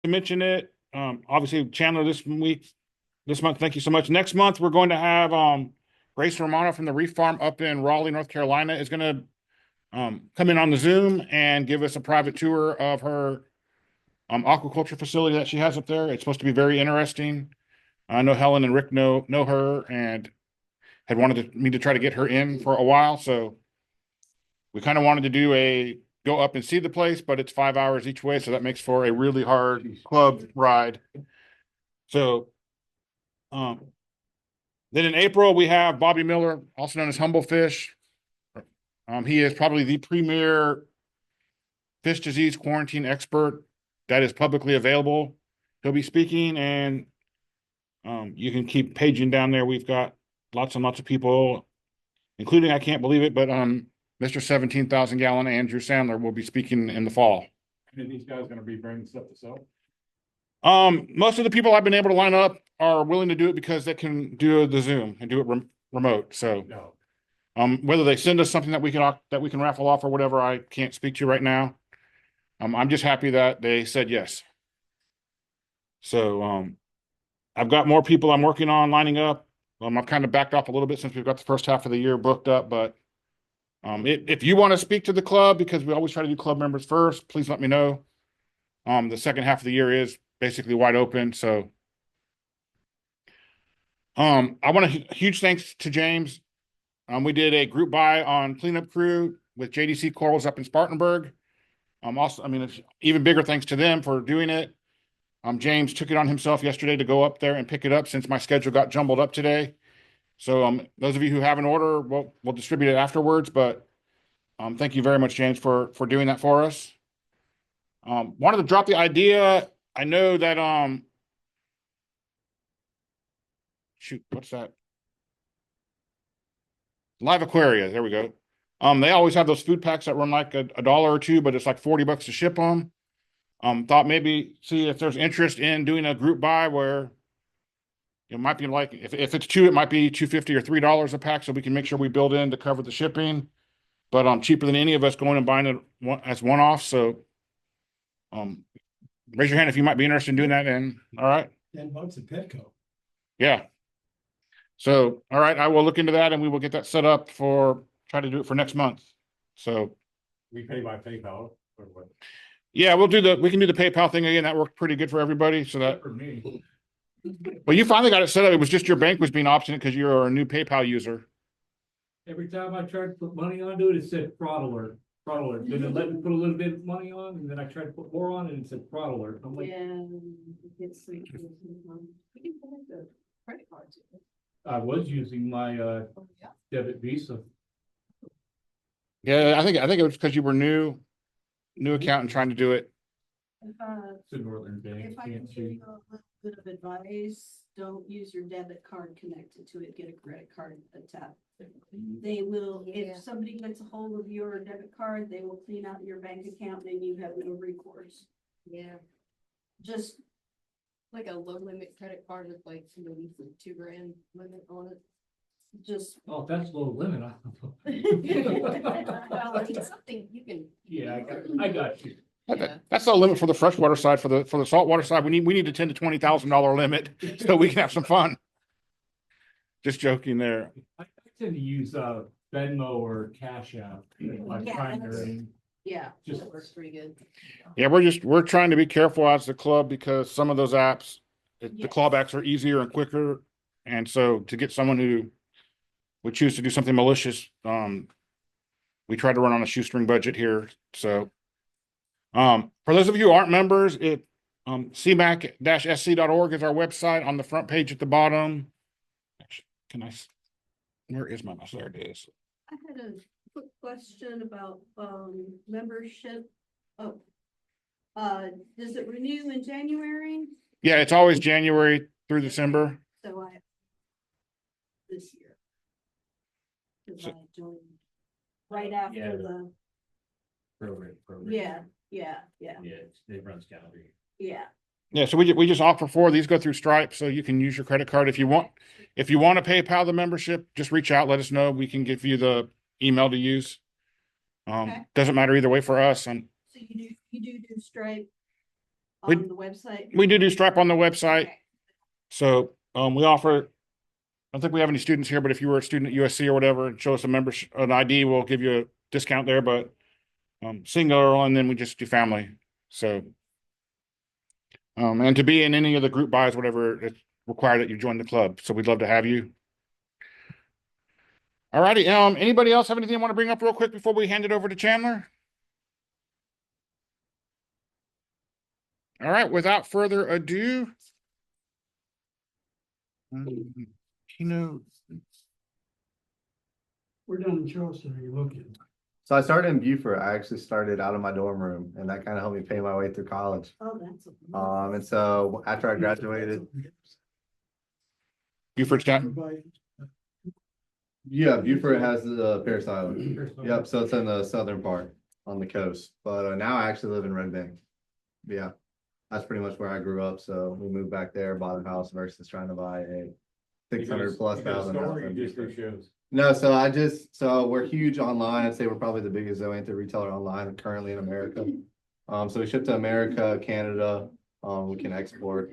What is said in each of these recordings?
to mention it. Obviously Chandler this month, thank you so much. Next month, we're going to have Grace Romano from the Reef Farm up in Raleigh, North Carolina is going to come in on the Zoom and give us a private tour of her aquaculture facility that she has up there. It's supposed to be very interesting. I know Helen and Rick know her and had wanted me to try to get her in for a while. So we kind of wanted to do a go up and see the place, but it's 5 hours each way. So that makes for a really hard club ride. So then in April, we have Bobby Miller, also known as Humble Fish. He is probably the premier fish disease quarantine expert that is publicly available. He'll be speaking, and you can keep paging down there. We've got lots and lots of people, including, I can't believe it, but Mr. 17,000 gallon Andrew Sandler will be speaking in the fall. And these guys going to be bringing stuff to sell? Most of the people I've been able to line up are willing to do it because they can do the Zoom and do it remote. So, No. Whether they send us something that we can raffle off or whatever, I can't speak to right now. I'm just happy that they said yes. So, I've got more people I'm working on lining up. I've kind of backed off a little bit since we've got the first half of the year booked up, but if you want to speak to the club, because we always try to do club members first, please let me know. The second half of the year is basically wide open. So I want a huge thanks to James. We did a group buy on cleanup crew with JDC Corals up in Spartanburg. Also, I mean, it's even bigger thanks to them for doing it. James took it on himself yesterday to go up there and pick it up since my schedule got jumbled up today. So those of you who have an order, we'll distribute it afterwards, but thank you very much, James, for doing that for us. Wanted to drop the idea. I know that shoot, what's that? Live Aquaria, there we go. They always have those food packs that run like a dollar or two, but it's like $40 to ship them. Thought maybe see if there's interest in doing a group buy where it might be like if it's two, it might be $2.50 or $3 a pack, so we can make sure we build in to cover the shipping. But cheaper than any of us going and buying it as one off. So raise your hand if you might be interested in doing that. And all right. $10 at Petco. Yeah. So all right, I will look into that and we will get that set up for try to do it for next month. So We pay by PayPal or what? yeah, we can do the PayPal thing again. That worked pretty good for everybody. So that For me. well, you finally got it set up. It was just your bank was being obstinate because you're a new PayPal user. Every time I tried to put money onto it, it said fraud alert, fraud alert. Then it let me put a little bit of money on, and then I tried to put more on, and it said fraud alert. I'm like, Yeah, it's like, we can put the credit cards. I was using my Oh, yeah. debit Visa. Yeah, I think it was because you were new account and trying to do it. It's a Northern Bank. If I can give you a little bit of advice, don't use your debit card connected to it, get a credit card attached. They will, if somebody gets a hold of your debit card, they will clean out your bank account and you have no recourse. Yeah, Just, like a low limit credit card with like maybe $2,000 limit on it. just. Oh, if that's low limit. Well, it's something you can. Yeah, I got you. Yeah. That's the limit for the freshwater side. For the saltwater side, we need a $10,000 to $20,000 limit so we can have some fun. Just joking there. I tend to use Venmo or Cash App. My Yeah, primary. Yeah. Just That works pretty good. Yeah, we're trying to be careful as the club because some of those apps, the Yes. clawbacks are easier and quicker. And so to get someone who would choose to do something malicious, we try to run on a shoestring budget here. So for those of you who aren't members, CMAC-SC.org is our website. On the front page at the bottom. Actually, where is my mouse? There it is. I had a quick question about, membership. Oh. Does it renew in January? Yeah, it's always January through December. So this year. Cause I joined right Yeah. after the, Program. yeah. Yeah, it runs calendar. Yeah. Yeah, so we just offer four. These go through Stripe, so you can use your credit card if you want. If you want to PayPal the membership, just reach out, let us know. We can give you the email to use. Okay. Doesn't matter either way for us. So you do Stripe. We- on the website? We do stripe on the website. Okay. So, we offer, I don't think we have any students here, but if you were a student at USC or whatever, and show us a membership, an ID, we'll give you a discount there, but single, and then we just do family. So, and to be in any of the group buys, whatever, it's required that you join the club. So we'd love to have you. All righty. Anybody else have anything you want to bring up real quick before we hand it over to Chandler? All right. Without further ado, keynote. We're down in Charleston, are you looking? So I started in Beaufort. I actually started out of my dorm room, and that kind of helped me pay my way through college. Oh, that's. And so after I graduated, Buford County. yeah, Beaufort has the Paris Island. Yep, so it's in the southern part on the coast. But now I actually live in Red Bank. Yeah, that's pretty much where I grew up. So we moved back there, bought a house versus trying to buy a 600 plus thousand house. in Beaufort. Shows. No, so we're huge online. I'd say we're probably the biggest Zoanthid retailer online currently in America. So we ship to America, Canada, we can export.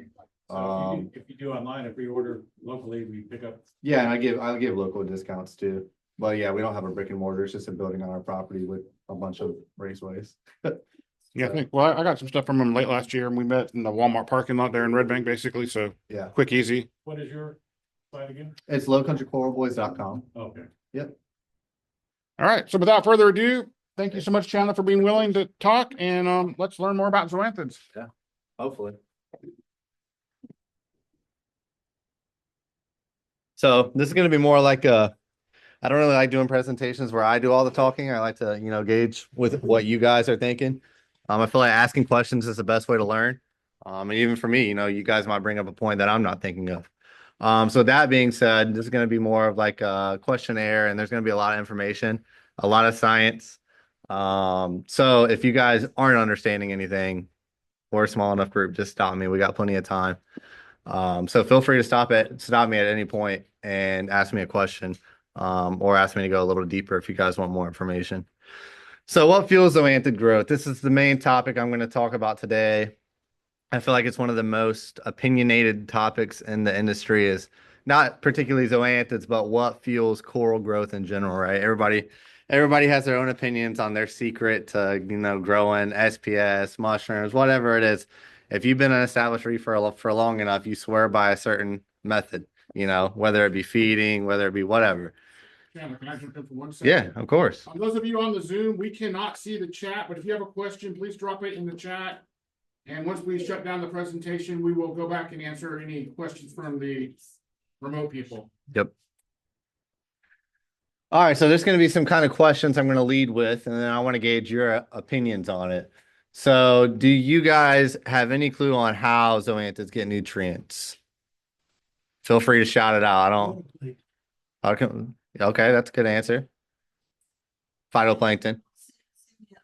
So if you do online, if we order locally, we pick up. Yeah, and I give local discounts too. But yeah, we don't have a brick and mortar, it's just a building on our property with a bunch of raceways. Yeah, I got some stuff from them late last year, and we met in the Walmart parking lot there in Red Bank, basically. So Yeah, quick, easy. What is your site again? it's lowcountrycoralboys.com. Okay. All right. So without further ado, thank you so much, Chandler, for being willing to talk, and let's learn more about zoanthids. Hopefully. So this is going to be more like I don't really like doing presentations where I do all the talking. I like to, gauge with what you guys are thinking. I feel like asking questions is the best way to learn. And even for me, you guys might bring up a point that I'm not thinking of. So that being said, this is going to be more of like a questionnaire, and there's going to be a lot of information, a lot of science. So if you guys aren't understanding anything, or a small enough group, just stop me. We got plenty of time. So feel free to stop me at any point and ask me a question, or ask me to go a little deeper if you guys want more information. So what fuels zoanthid growth? This is the main topic I'm going to talk about today. I feel like it's one of the most opinionated topics in the industry, is not particularly zoanthids, but what fuels coral growth in general, right? Everybody has their own opinions on their secret to, growing SPS, mushrooms, whatever it is. If you've been an established reef for long enough, you swear by a certain method, whether it be feeding, whether it be whatever. Chandler, can I jump in for 1 second? Yeah, of course. Those of you on the Zoom, we cannot see the chat, but if you have a question, please drop it in the chat. And once we shut down the presentation, we will go back and answer any questions from the remote people. Yep. All right, so there's going to be some kind of questions I'm going to lead with, and then I want to gauge your opinions on it. So do you guys have any clue on how zoanthids get nutrients? Feel free to shout it out. Okay, that's a good answer. Phytoplankton.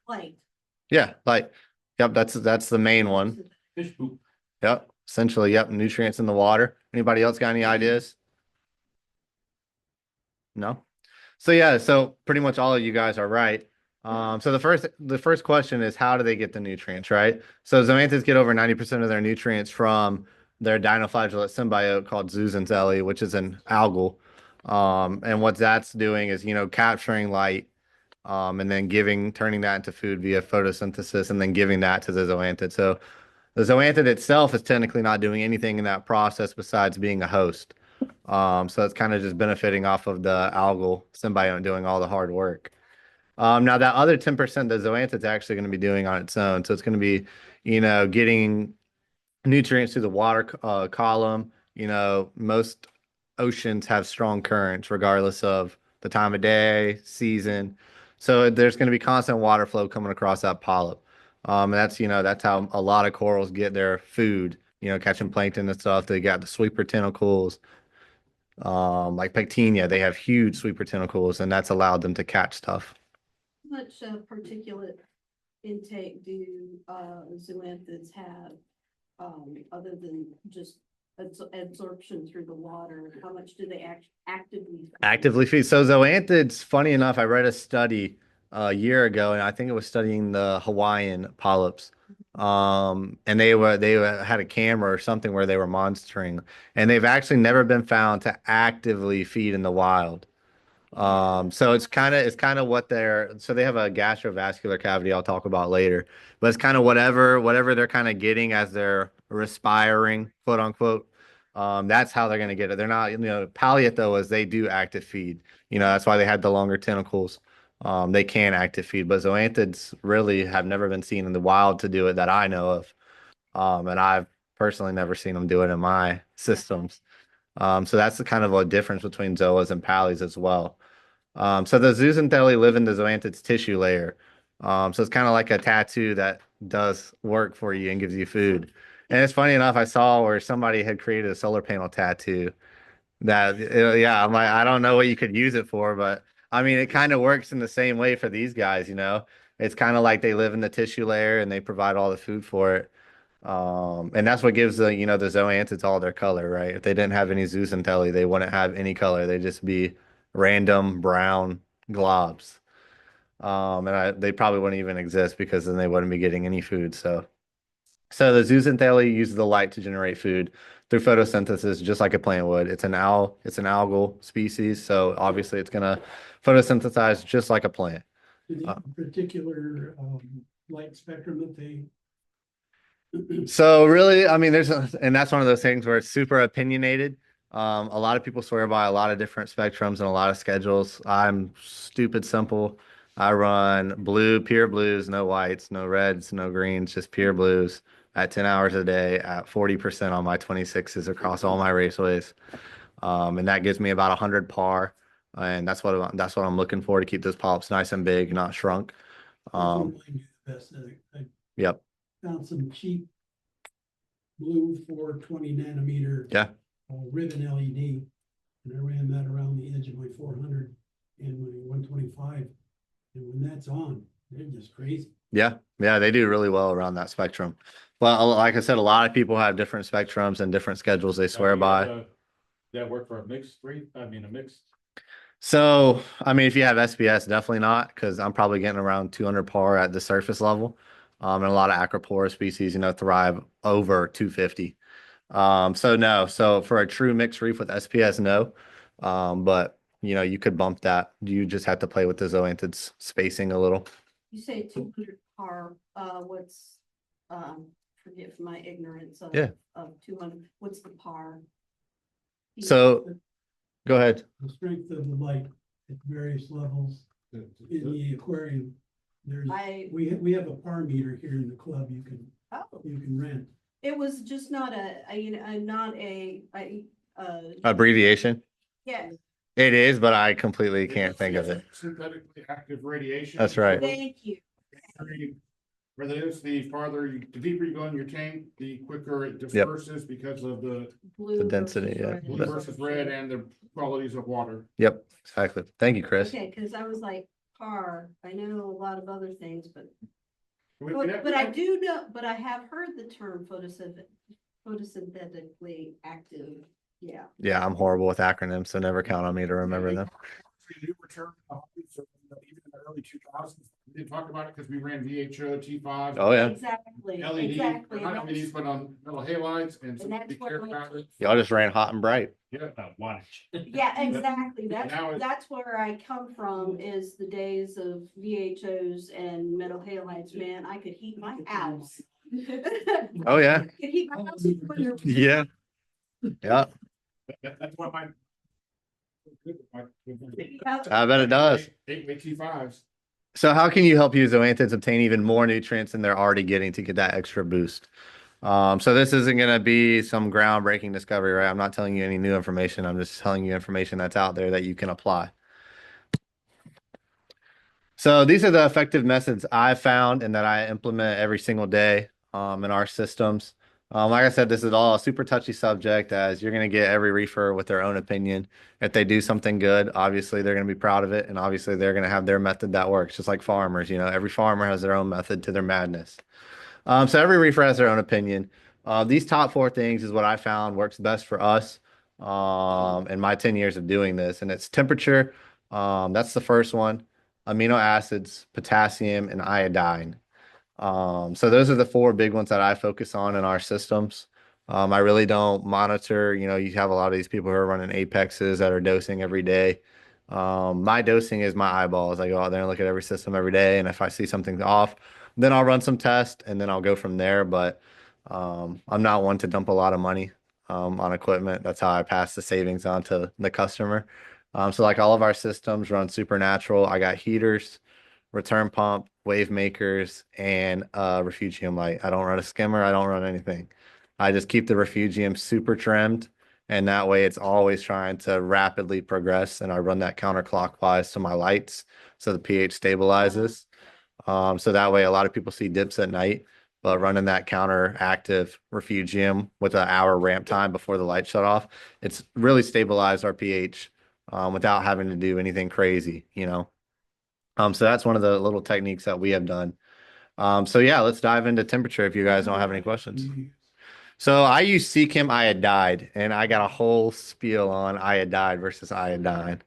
Like. Yeah, yep, that's the main one. Fish poop. Yep, essentially, yep, nutrients in the water. Anybody else got any ideas? No? So yeah, so pretty much all of you guys are right. So the first question is, how do they get the nutrients, right? So zoanthids get over 90% of their nutrients from their dinoflagellate symbiote called Zoanthid, which is an algal. And what that's doing is, capturing light, and then turning that into food via photosynthesis, and then giving that to the zoanthid. So the zoanthid itself is technically not doing anything in that process besides being a host. So it's kind of just benefiting off of the algal symbiote doing all the hard work. Now that other 10% the zoanthid's actually going to be doing on its own. So it's going to be, getting nutrients through the water column. Most oceans have strong currents regardless of the time of day, season. So there's going to be constant water flow coming across that polyp. And that's how a lot of corals get their food, catching plankton and stuff. They got the sweeper tentacles. Like Pectinia, they have huge sweeper tentacles, and that's allowed them to catch stuff. How much particulate intake do zoanthids have, other than just absorption through the water? How much do they actively feed? So zoanthids, funny enough, I read a study a year ago, and I think it was studying the Hawaiian polyps. And had a camera or something where they were monitoring, and they've actually never been found to actively feed in the wild. So it's kind of what so they have a gastrovascular cavity I'll talk about later, but it's kind of whatever they're kind of getting as they're respiring, quote unquote. That's how they're gonna get it. They're not, palliate though is they do active feed. That's why they had the longer tentacles. They can active feed, but zoanthids really have never been seen in the wild to do it that I know of. And I've personally never seen them do it in my systems. So that's the kind of a difference between zoas and pallies as well. So the zooxanthellae live in the zoanthid's tissue layer. So it's kind of like a tattoo that does work for you and gives you food. And it's funny enough, I saw where somebody had created a solar panel tattoo yeah, I'm like, I don't know what you could use it for, but I mean, it kind of works in the same way for these guys. It's kind of like they live in the tissue layer and they provide all the food for it. And that's what gives the zoanthids all their color, right? If they didn't have any zooxanthellae, they wouldn't have any color. They'd just be random brown globs. They probably wouldn't even exist because then they wouldn't be getting any food. So the zooxanthellae uses the light to generate food through photosynthesis, just like a plant would. It's an algal species, so obviously it's gonna photosynthesize just like a plant. Do they have a particular light spectrum that they? So really, I mean, and that's one of those things where it's super opinionated. A lot of people swear by a lot of different spectrums and a lot of schedules. I'm stupid simple. I run pure blues, no whites, no reds, no greens, just pure blues at 10 hours a day at 40% on my 26s across all my raceways. And that gives me about 100 par. And that's what I'm looking for to keep those polyps nice and big, not shrunk. Yep. Found some cheap blue 420 nanometer. Yeah. Ribbon LED, and I ran that around the edge of my 400 and my 125. And when that's on, they're just crazy. Yeah, they do really well around that spectrum. But like I said, a lot of people have different spectrums and different schedules they swear by. That work for a mixed a mixed. So, I mean, if you have SPS, definitely not, because I'm probably getting around 200 par at the surface level. And a lot of acropora species, thrive over 250. So no. So for a true mixed reef with SPS, no. But you could bump that. You just have to play with the zoanthids spacing a little. You say 200 par, what's, forgive my ignorance of, Yeah. of 200, what's the par? So go ahead. The strength of the light at various levels in the aquarium. We have a par meter here in the club. You can rent. It was just not Abbreviation. yeah. It is, but I completely can't think of it. Synthetically active radiation. That's right. Thank you. Whether it's the deeper you go in your tank, the quicker it disperses because of the Blue density, versus yeah. red. blue versus red and the qualities of water. Yep, exactly. Thank you, Chris. Okay, because I was like, par, I know a lot of other things, but I do know, but I have heard the term photosynthetically active. Yeah. Yeah, I'm horrible with acronyms, so never count on me to remember them. New return, so even in the early 2000s, we didn't talk about it because we ran VHO, T5. Oh yeah, Exactly. LED, Exactly. not LEDs, but on metal halides and some that's be what careful my- about it. y'all just ran hot and bright. Yeah. Watch. Yeah, exactly. Now it's- That's where I come from, is the days of VHOs and metal halides. Man, I could heat my house. Oh yeah, I could heat my house with winter. yeah, yeah. That's what my. I bet it does. 8-way T5s. So how can you help use zoanthids obtain even more nutrients than they're already getting to get that extra boost? So this isn't going to be some groundbreaking discovery, right? I'm not telling you any new information. I'm just telling you information that's out there that you can apply. So these are the effective methods I've found and that I implement every single day in our systems. Like I said, this is all a super touchy subject, as you're going to get every reefer with their own opinion. If they do something good, obviously they're going to be proud of it, and obviously they're going to have their method that works, just like farmers. Every farmer has their own method to their madness. So every reefer has their own opinion. These top 4 things is what I found works best for us in my 10 years of doing this, and it's temperature. That's the first one. Amino acids, potassium, and iodine. So those are the four big ones that I focus on in our systems. I really don't monitor, you have a lot of these people who are running apexes that are dosing every day. My dosing is my eyeballs. I go out there and look at every system every day, and if I see something off, then I'll run some tests and then I'll go from there. But I'm not one to dump a lot of money on equipment. That's how I pass the savings on to the customer. So like all of our systems run supernatural. I got heaters, return pump, wave makers, and refugium light. I don't run a skimmer. I don't run anything. I just keep the refugium super trimmed, and that way it's always trying to rapidly progress. And I run that counterclockwise to my lights so the pH stabilizes. So that way a lot of people see dips at night, but running that counteractive refugium with an hour ramp time before the light shut off, it's really stabilized our pH without having to do anything crazy, So that's one of the little techniques that we have done. So yeah, let's dive into temperature if you guys don't have any questions. So I use CMAC iodide, and I got a whole spiel on iodide versus iodine.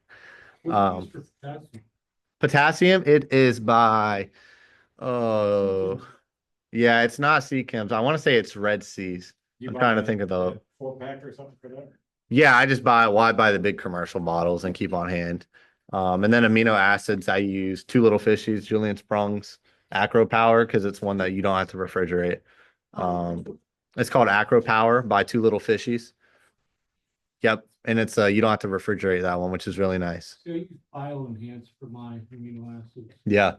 What do you use for potassium? Potassium, it is by, oh, yeah, it's not CMACs. I want to say it's Red Seas. I'm trying to think of the, 4-pack or something for that? yeah, I just buy, well, I buy the big commercial bottles and keep on hand. And then amino acids, I use Two Little Fishies, Julian Sprung's Acro Power, because it's one that you don't have to refrigerate. It's called Acro Power by Two Little Fishies. Yep. And it's you don't have to refrigerate that one, which is really nice. So I use Bile Enhance for my amino acids. Yeah.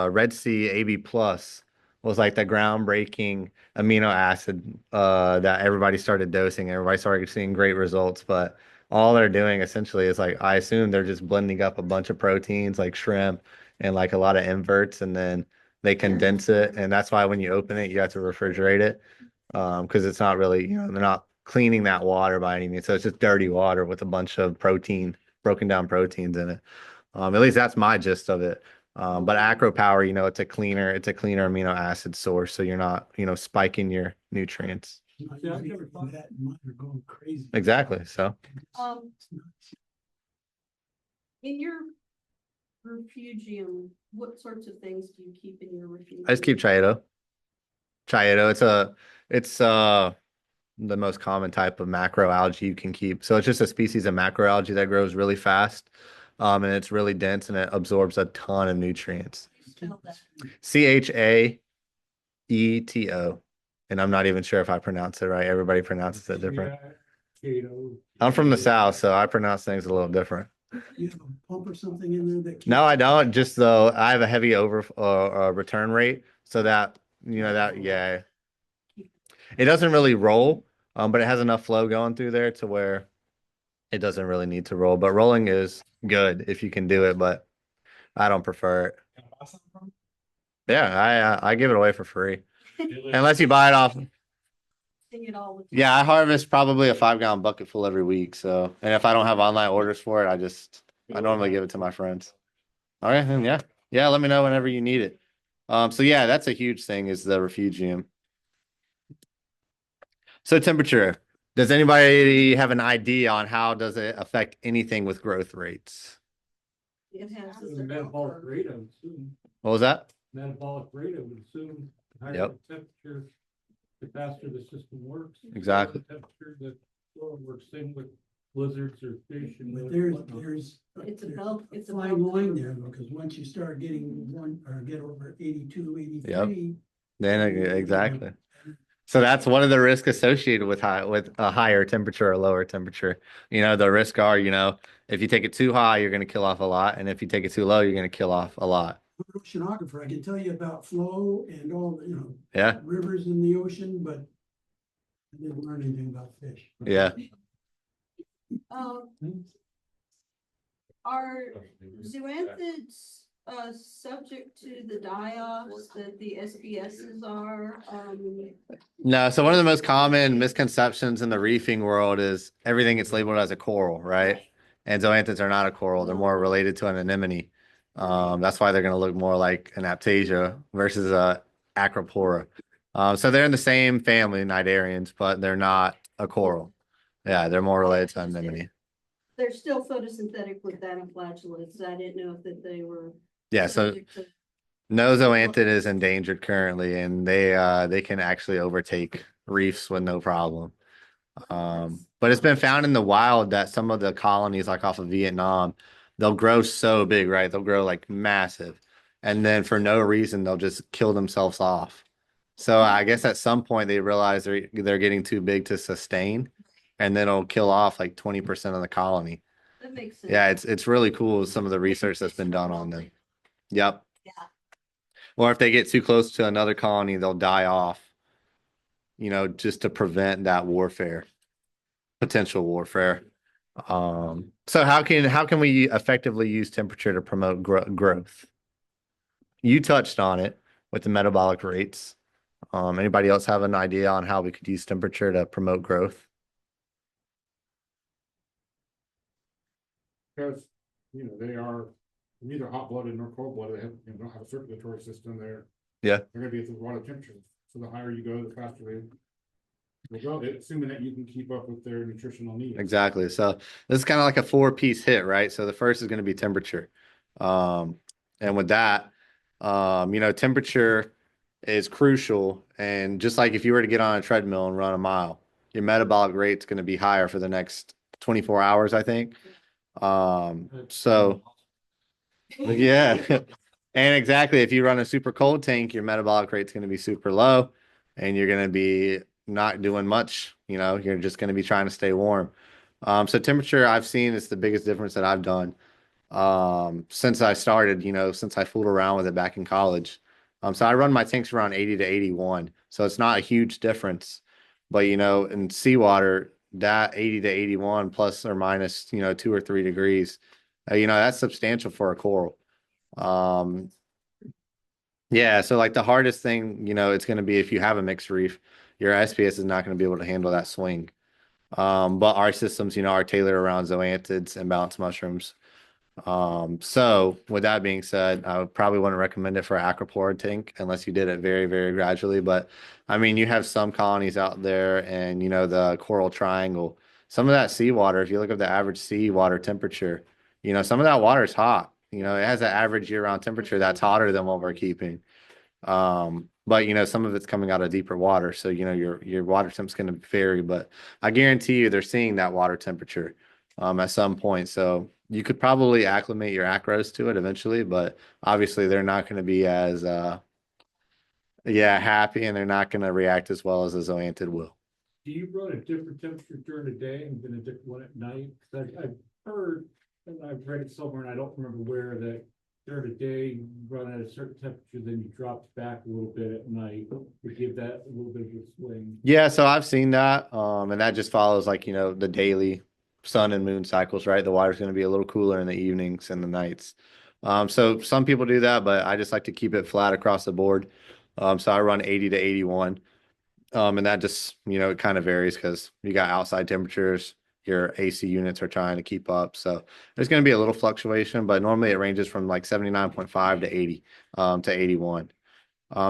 Red Sea AB Plus was like the groundbreaking amino acid that everybody started dosing. Everybody started seeing great results, but all they're doing essentially is like, I assume they're just blending up a bunch of proteins like shrimp and like a lot of inverts, and then they condense it. And that's why when you open it, you have to refrigerate it. Because it's not really, they're not cleaning that water by any means. So it's just dirty water with a bunch of broken down proteins in it. At least that's my gist of it. But Acro Power, it's a cleaner amino acid source. So you're not, spiking your nutrients. Yeah, I've never thought- That mine are going crazy. Exactly. So In your refugium, what sorts of things do you keep in your refugium? I just keep Chiato. It's the most common type of macroalgae you can keep. So it's just a species of macroalgae that grows really fast. And it's really dense and it absorbs a ton of nutrients. Spell that. CHAETO. And I'm not even sure if I pronounce it right. Everybody pronounces it different. Yeah, Keto. I'm from the South, so I pronounce things a little different. You have a pump or something in there that. No, I don't. Just though I have a heavy return rate, so that yeah, it doesn't really roll, but it has enough flow going through there to where it doesn't really need to roll. But rolling is good if you can do it, but I don't prefer it. Yeah, I give it away for free unless you buy it off. Sing it all with. Yeah, I harvest probably a 5-gallon bucket full every week. So, and if I don't have online orders for it, I normally give it to my friends. All right, then yeah, let me know whenever you need it. So yeah, that's a huge thing is the refugium. So temperature. Does anybody have an idea on how does it affect anything with growth rates? It has. The metabolic rate, I would assume. What was that? Metabolic rate, I would assume. The higher Yep. the temperature, the faster the system works. Exactly. The temperature, the slower it works. Same with lizards or fish and. But whatnot. there's It's a belt, it's a fine belt. line there, because once you start getting one, or get over 82, 83. Then exactly. So that's one of the risks associated with a higher temperature or lower temperature. The risks are, if you take it too high, you're going to kill off a lot, and if you take it too low, you're going to kill off a lot. I'm an oceanographer, I can tell you about flow and all, Yeah, rivers in the ocean, but I didn't learn anything about fish. yeah. Are zoanthids subject to the die-offs that the SPSs are? No, so one of the most common misconceptions in the reefing world is everything gets labeled as a coral, right? And zoanthids are not a coral; they're more related to an anemone. That's why they're going to look more like an Aptasia versus a Acropora. So they're in the same family, Cnidarians, but they're not a coral. Yeah, they're more related to an anemone. They're still photosynthetic with dinoflagellates. I didn't know if that they were. Yeah, so subject to- No, Zoanthid is endangered currently, and they can actually overtake reefs with no problem. But it's been found in the wild that some of the colonies, like off of Vietnam, they'll grow so big, right? They'll grow like massive, and then for no reason they'll just kill themselves off. So I guess at some point they realize they're getting too big to sustain, and then it'll kill off like 20% of the colony. That makes sense. Yeah, it's really cool some of the research that's been done on them. Yep. Yeah. Or if they get too close to another colony, they'll die off, just to prevent that warfare, potential warfare. So how can we effectively use temperature to promote growth? You touched on it with the metabolic rates. Anybody else have an idea on how we could use temperature to promote growth? Because, they are neither hot blooded nor cold blooded. They have, don't have a circulatory system. Yeah. They're gonna be at the water temperature. So the higher you go, the faster they grow, assuming that you can keep up with their nutritional needs. Exactly. So this is kind of like a four-piece hit, right? So the first is going to be temperature. And with that, temperature is crucial. And just like if you were to get on a treadmill and run a mile, your metabolic rate's going to be higher for the next 24 hours, I think. So yeah. And exactly, if you run a super cold tank, your metabolic rate's going to be super low, and you're going to be not doing much. You're just going to be trying to stay warm. So temperature, I've seen is the biggest difference that I've done since I started. Since I fooled around with it back in college. So I run my tanks around 80 to 81, so it's not a huge difference. But in seawater, that 80 to 81 plus or minus 2 or 3 degrees, that's substantial for a coral. Yeah, so like the hardest thing, it's going to be if you have a mixed reef, your SPS is not going to be able to handle that swing. But our systems, are tailored around zoanthids and balanced mushrooms. So with that being said, I probably wouldn't recommend it for an aquapore tank unless you did it very, very gradually. But I mean, you have some colonies out there and, the coral triangle, some of that seawater, if you look at the average seawater temperature, some of that water is hot. It has an average year-round temperature that's hotter than what we're keeping. But some of it's coming out of deeper water, so your water temp's going to vary. But I guarantee you, they're seeing that water temperature at some point. So you could probably acclimate your acros to it eventually, but obviously they're not going to be as happy, and they're not going to react as well as a zoanthid will. Do you run a different temperature during the day and then a different one at night? Because I've heard, and I've read it somewhere, and I don't remember where, that during the day you run at a certain temperature, then you drop back a little bit at night to give that a little bit of a swing. Yeah, so I've seen that, and that just follows like the daily sun and moon cycles, right? The water's going to be a little cooler in the evenings and the nights. So some people do that, but I just like to keep it flat across the board. So I run 80 to 81. And that just, it kind of varies because you got outside temperatures, your AC units are trying to keep up. So there's going to be a little fluctuation, but normally it ranges from like 79.5 to 80 to 81.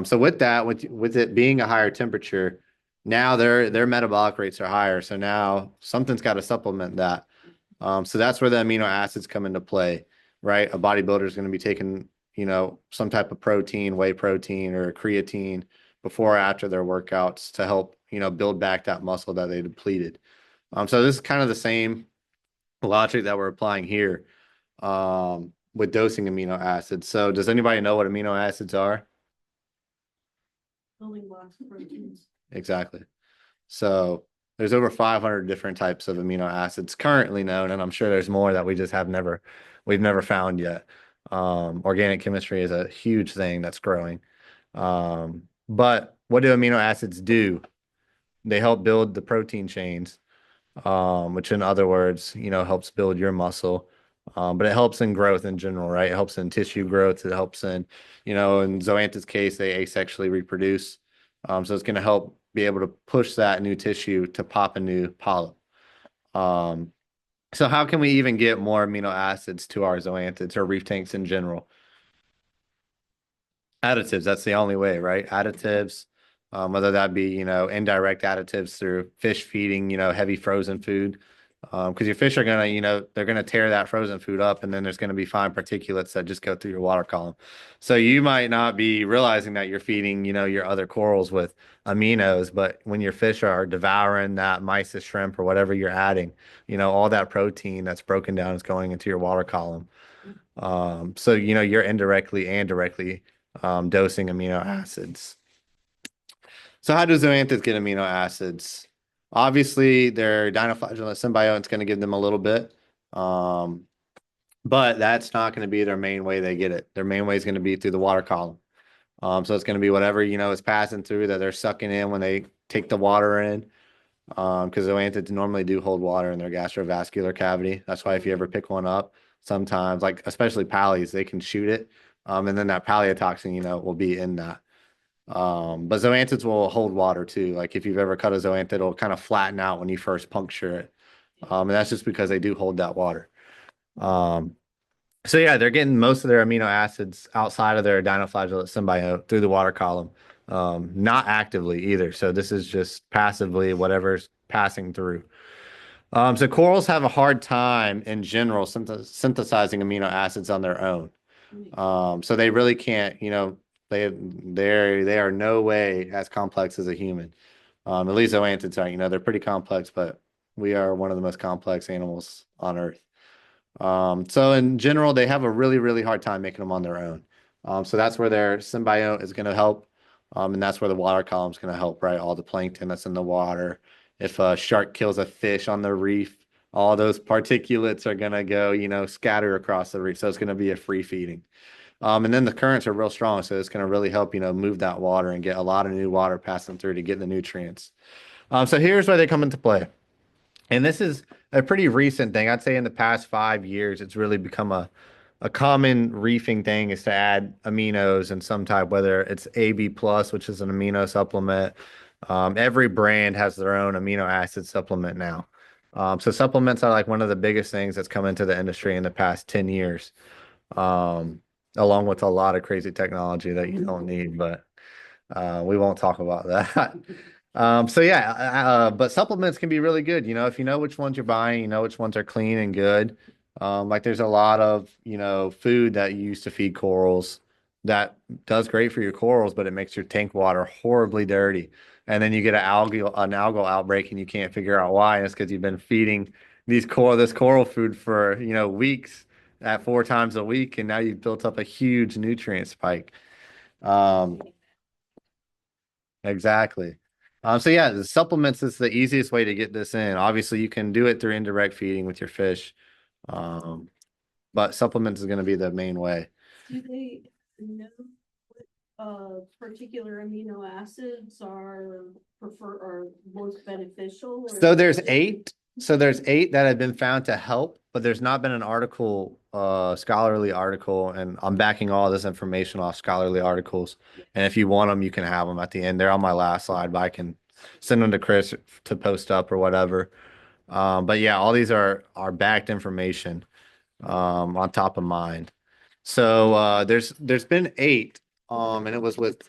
So with that, with it being a higher temperature, now their metabolic rates are higher. So now something's got to supplement that. So that's where the amino acids come into play, right? A bodybuilder is going to be taking, some type of protein, whey protein or creatine before or after their workouts to help, build back that muscle that they depleted. So this is kind of the same logic that we're applying here with dosing amino acids. So does anybody know what amino acids are? Building blocks of proteins. Exactly. So there's over 500 different types of amino acids currently known, and I'm sure there's more that we've never found yet. Organic chemistry is a huge thing that's growing. But what do amino acids do? They help build the protein chains, which in other words, helps build your muscle. But it helps in growth in general, right? It helps in tissue growth. It helps in, in Zoanthid's case, they asexually reproduce. So it's going to help be able to push that new tissue to pop a new polyp. So how can we even get more amino acids to our zoanthids or reef tanks in general? Additives, that's the only way, right? Additives, whether that be, indirect additives through fish feeding, heavy frozen food. Because your fish are gonna, they're gonna tear that frozen food up, and then there's gonna be fine particulates that just go through your water column. So you might not be realizing that you're feeding, your other corals with aminos, but when your fish are devouring that mysis shrimp or whatever you're adding, all that protein that's broken down is going into your water column. So you're indirectly and directly dosing amino acids. So how do zoanthids get amino acids? Obviously, their dinoflagellate symbiote's going to give them a little bit, but that's not going to be their main way they get it. Their main way is going to be through the water column. So it's going to be whatever is passing through that they're sucking in when they take the water in. Because zoanthids normally do hold water in their gastrovascular cavity. That's why if you ever pick one up, sometimes, like especially pallies, they can shoot it, and then that palliotoxin, will be in that. But zoanthids will hold water too. Like if you've ever cut a zoanthid, it'll kind of flatten out when you first puncture it. And that's just because they do hold that water. So yeah, they're getting most of their amino acids outside of their dinoflagellate symbiote through the water column. Not actively either. So this is just passively whatever's passing through. So corals have a hard time in general synthesizing amino acids on their own. So they really can't, they are no way as complex as a human. At least zoanthids are, they're pretty complex, but we are one of the most complex animals on Earth. So in general, they have a really, really hard time making them on their own. So that's where their symbiote is going to help. And that's where the water column is going to help, right? All the plankton that's in the water. If a shark kills a fish on the reef, all those particulates are going to go, scatter across the reef. So it's going to be a free feeding. And then the currents are real strong. So it's going to really help, move that water and get a lot of new water passing through to get the nutrients. So here's where they come into play. And this is a pretty recent thing. I'd say in the past 5 years, it's really become a common reefing thing is to add aminos in some type, whether it's AB plus, which is an amino supplement. Every brand has their own amino acid supplement now. So supplements are like one of the biggest things that's come into the industry in the past 10 years, along with a lot of crazy technology that you don't need, but we won't talk about that. So yeah, but supplements can be really good. If you know which ones you're buying, which ones are clean and good. Like there's a lot of, food that you use to feed corals that does great for your corals, but it makes your tank water horribly dirty. And then you get an algal outbreak and you can't figure out why. And it's because you've been feeding this coral food for, weeks at 4 times a week. And now you've built up a huge nutrient spike. Exactly. So yeah, the supplements is the easiest way to get this in. Obviously, you can do it through indirect feeding with your fish, but supplements is going to be the main way. Do they know what particular amino acids are most beneficial? So there's 8. So there's 8 that have been found to help, but there's not been an article, scholarly article, and I'm backing all this information off scholarly articles. And if you want them, you can have them at the end. They're on my last slide, but I can send them to Chris to post up or whatever. But yeah, all these are backed information on top of mind. So there's been 8, and it was with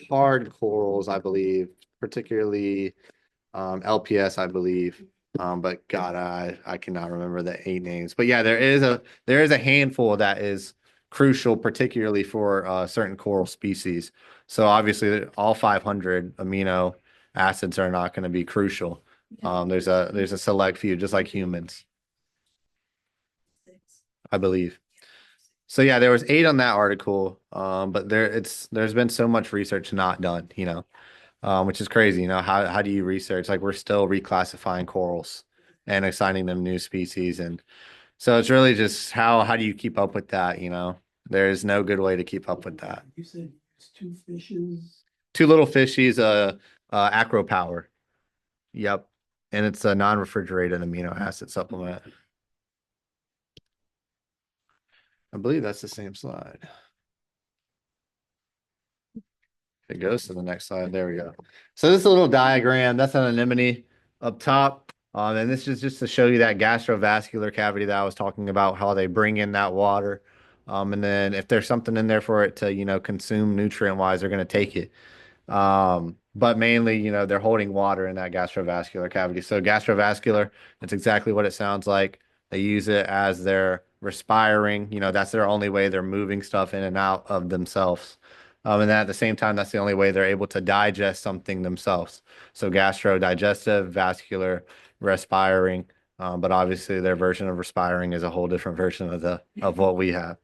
hard corals, I believe, particularly LPS, I believe. But God, I cannot remember the 8 names. But yeah, there is a handful that is crucial, particularly for certain coral species. So obviously, all 500 amino acids are not going to be crucial. There's a select few, just like humans, I believe. So yeah, there was 8 on that article. But there's been so much research not done, which is crazy. How do you research? Like we're still reclassifying corals and assigning them new species. And so it's really just how do you keep up with that? There's no good way to keep up with that. You said it's 2 fishes. 2 little fishies, acro power. Yep. And it's a non-refrigerated amino acid supplement. I believe that's the same slide. It goes to the next slide. There we go. So this is a little diagram. That's an anemone up top. And this is just to show you that gastrovascular cavity that I was talking about, how they bring in that water. And then if there's something in there for it to, consume nutrient wise, they're going to take it. but mainly, they're holding water in that gastrovascular cavity. So gastrovascular, it's exactly what it sounds like. They use it as they're respiring. That's their only way they're moving stuff in and out of themselves. And then at the same time, that's the only way they're able to digest something themselves. So gastro, digestive, vascular, respiring. But obviously their version of respiring is a whole different version of what we have.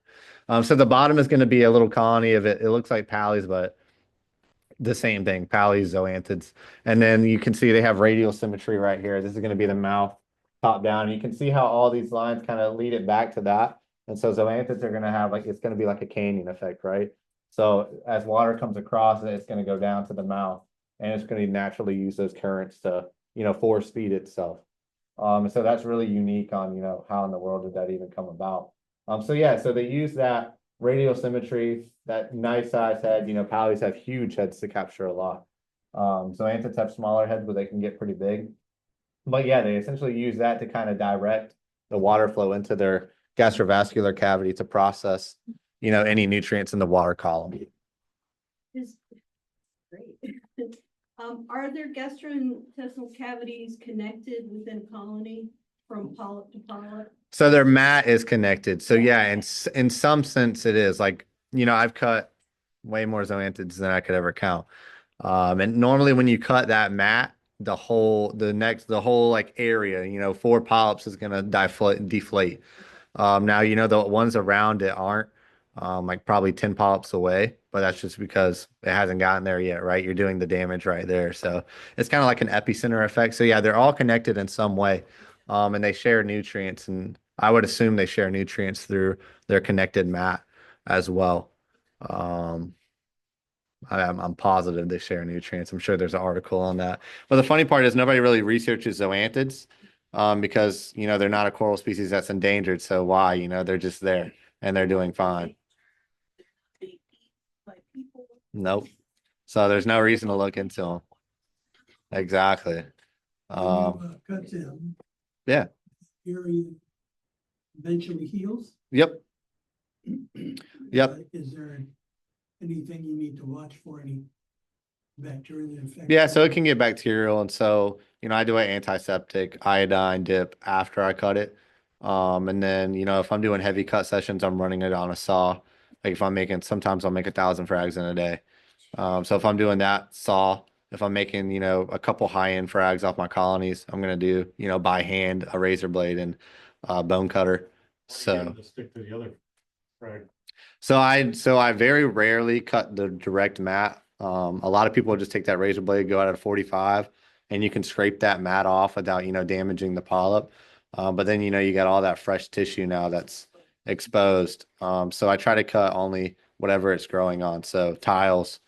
So the bottom is going to be a little colony of it. It looks like pallies, but the same thing, pallies, zoanthids. And then you can see they have radial symmetry right here. This is going to be the mouth top down. You can see how all these lines kind of lead it back to that. And so zoanthids are going to have it's going to be like a canyon effect, right? So as water comes across it, it's going to go down to the mouth and it's going to naturally use those currents to, force feed itself. So that's really unique on, how in the world did that even come about? So yeah, so they use that radial symmetry, that nice size head. Pallies have huge heads to capture a lot. Zoanthids have smaller heads, but they can get pretty big. But yeah, they essentially use that to kind of direct the water flow into their gastrovascular cavity to process, any nutrients in the water column. Is great. Are there gastrointestinal cavities connected within a colony from polyp to polyp? So their mat is connected. So yeah, in some sense it is. I've cut way more zoanthids than I could ever count. And normally when you cut that mat, the whole area, 4 polyps is gonna deflate. Now the ones around it aren't, probably 10 polyps away, but that's just because it hasn't gotten there yet, right? You're doing the damage right there. So it's kind of like an epicenter effect. So yeah, they're all connected in some way. And they share nutrients, and I would assume they share nutrients through their connected mat as well. I'm positive they share nutrients. I'm sure there's an article on that. But the funny part is nobody really researches zoanthids, because they're not a coral species that's endangered. So why? They're just there and they're doing fine. Nope. So there's no reason to look into them. Exactly. Cuts in. Yeah. Area eventually heals. Yep. Yep. Is there anything you need to watch for, any bacterial infection? Yeah, so it can get bacterial, and so I do an antiseptic iodine dip after I cut it. And then if I'm doing heavy cut sessions, I'm running it on a saw. Like if I'm making, sometimes I'll make 1,000 frags in a day. So if I'm doing that saw, if I'm making a couple high-end frags off my colonies, I'm gonna do by hand a razor blade and bone cutter. So Stick to the other frag. So I very rarely cut the direct mat. A lot of people just take that razor blade, go out at a 45, and you can scrape that mat off without, damaging the polyp. But then, you got all that fresh tissue now that's exposed. So I try to cut only whatever it's growing on. So tiles,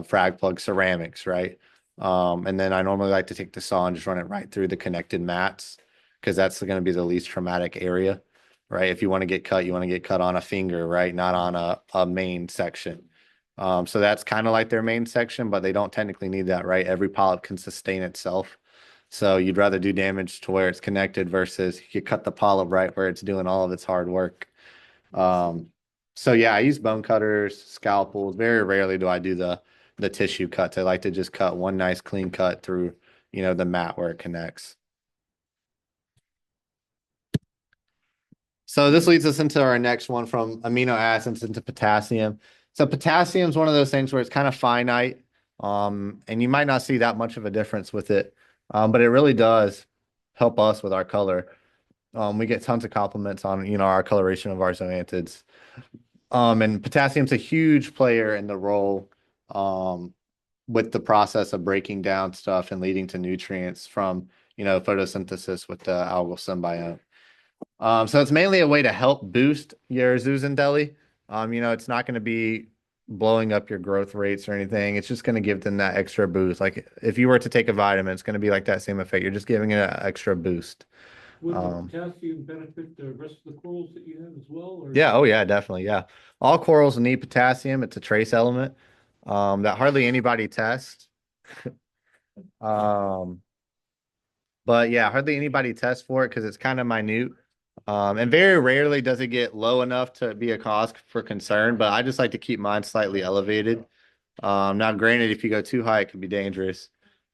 frag plugs, ceramics, right? And then I normally like to take the saw and just run it right through the connected mats, because that's going to be the least traumatic area. Right. If you want to get cut, you want to get cut on a finger, right? Not on a main section. So that's kind of like their main section, but they don't technically need that, right? Every polyp can sustain itself. So you'd rather do damage to where it's connected versus you cut the polyp right where it's doing all of its hard work. So yeah, I use bone cutters, scalpels. Very rarely do I do the tissue cuts. I like to just cut one nice clean cut through, the mat where it connects. So this leads us into our next one, from amino acids into potassium. So potassium is one of those things where it's kind of finite, and you might not see that much of a difference with it, but it really does help us with our color. We get tons of compliments on our coloration of our zoanthids. And potassium's a huge player in the role with the process of breaking down stuff and leading to nutrients from photosynthesis with the algal symbiont. So it's mainly a way to help boost your zooxanthellae. It's not going to be blowing up your growth rates or anything. It's just going to give them that extra boost. Like if you were to take a vitamin, it's going to be like that same effect. You're just giving it an extra boost. Would the potassium benefit the rest of the corals that you have as well? Or? Yeah. Oh yeah, definitely. Yeah. All corals need potassium. It's a trace element that hardly anybody tests. But yeah, hardly anybody tests for it because it's kind of minute. And very rarely does it get low enough to be a cause for concern, but I just like to keep mine slightly elevated. Now granted, if you go too high, it could be dangerous.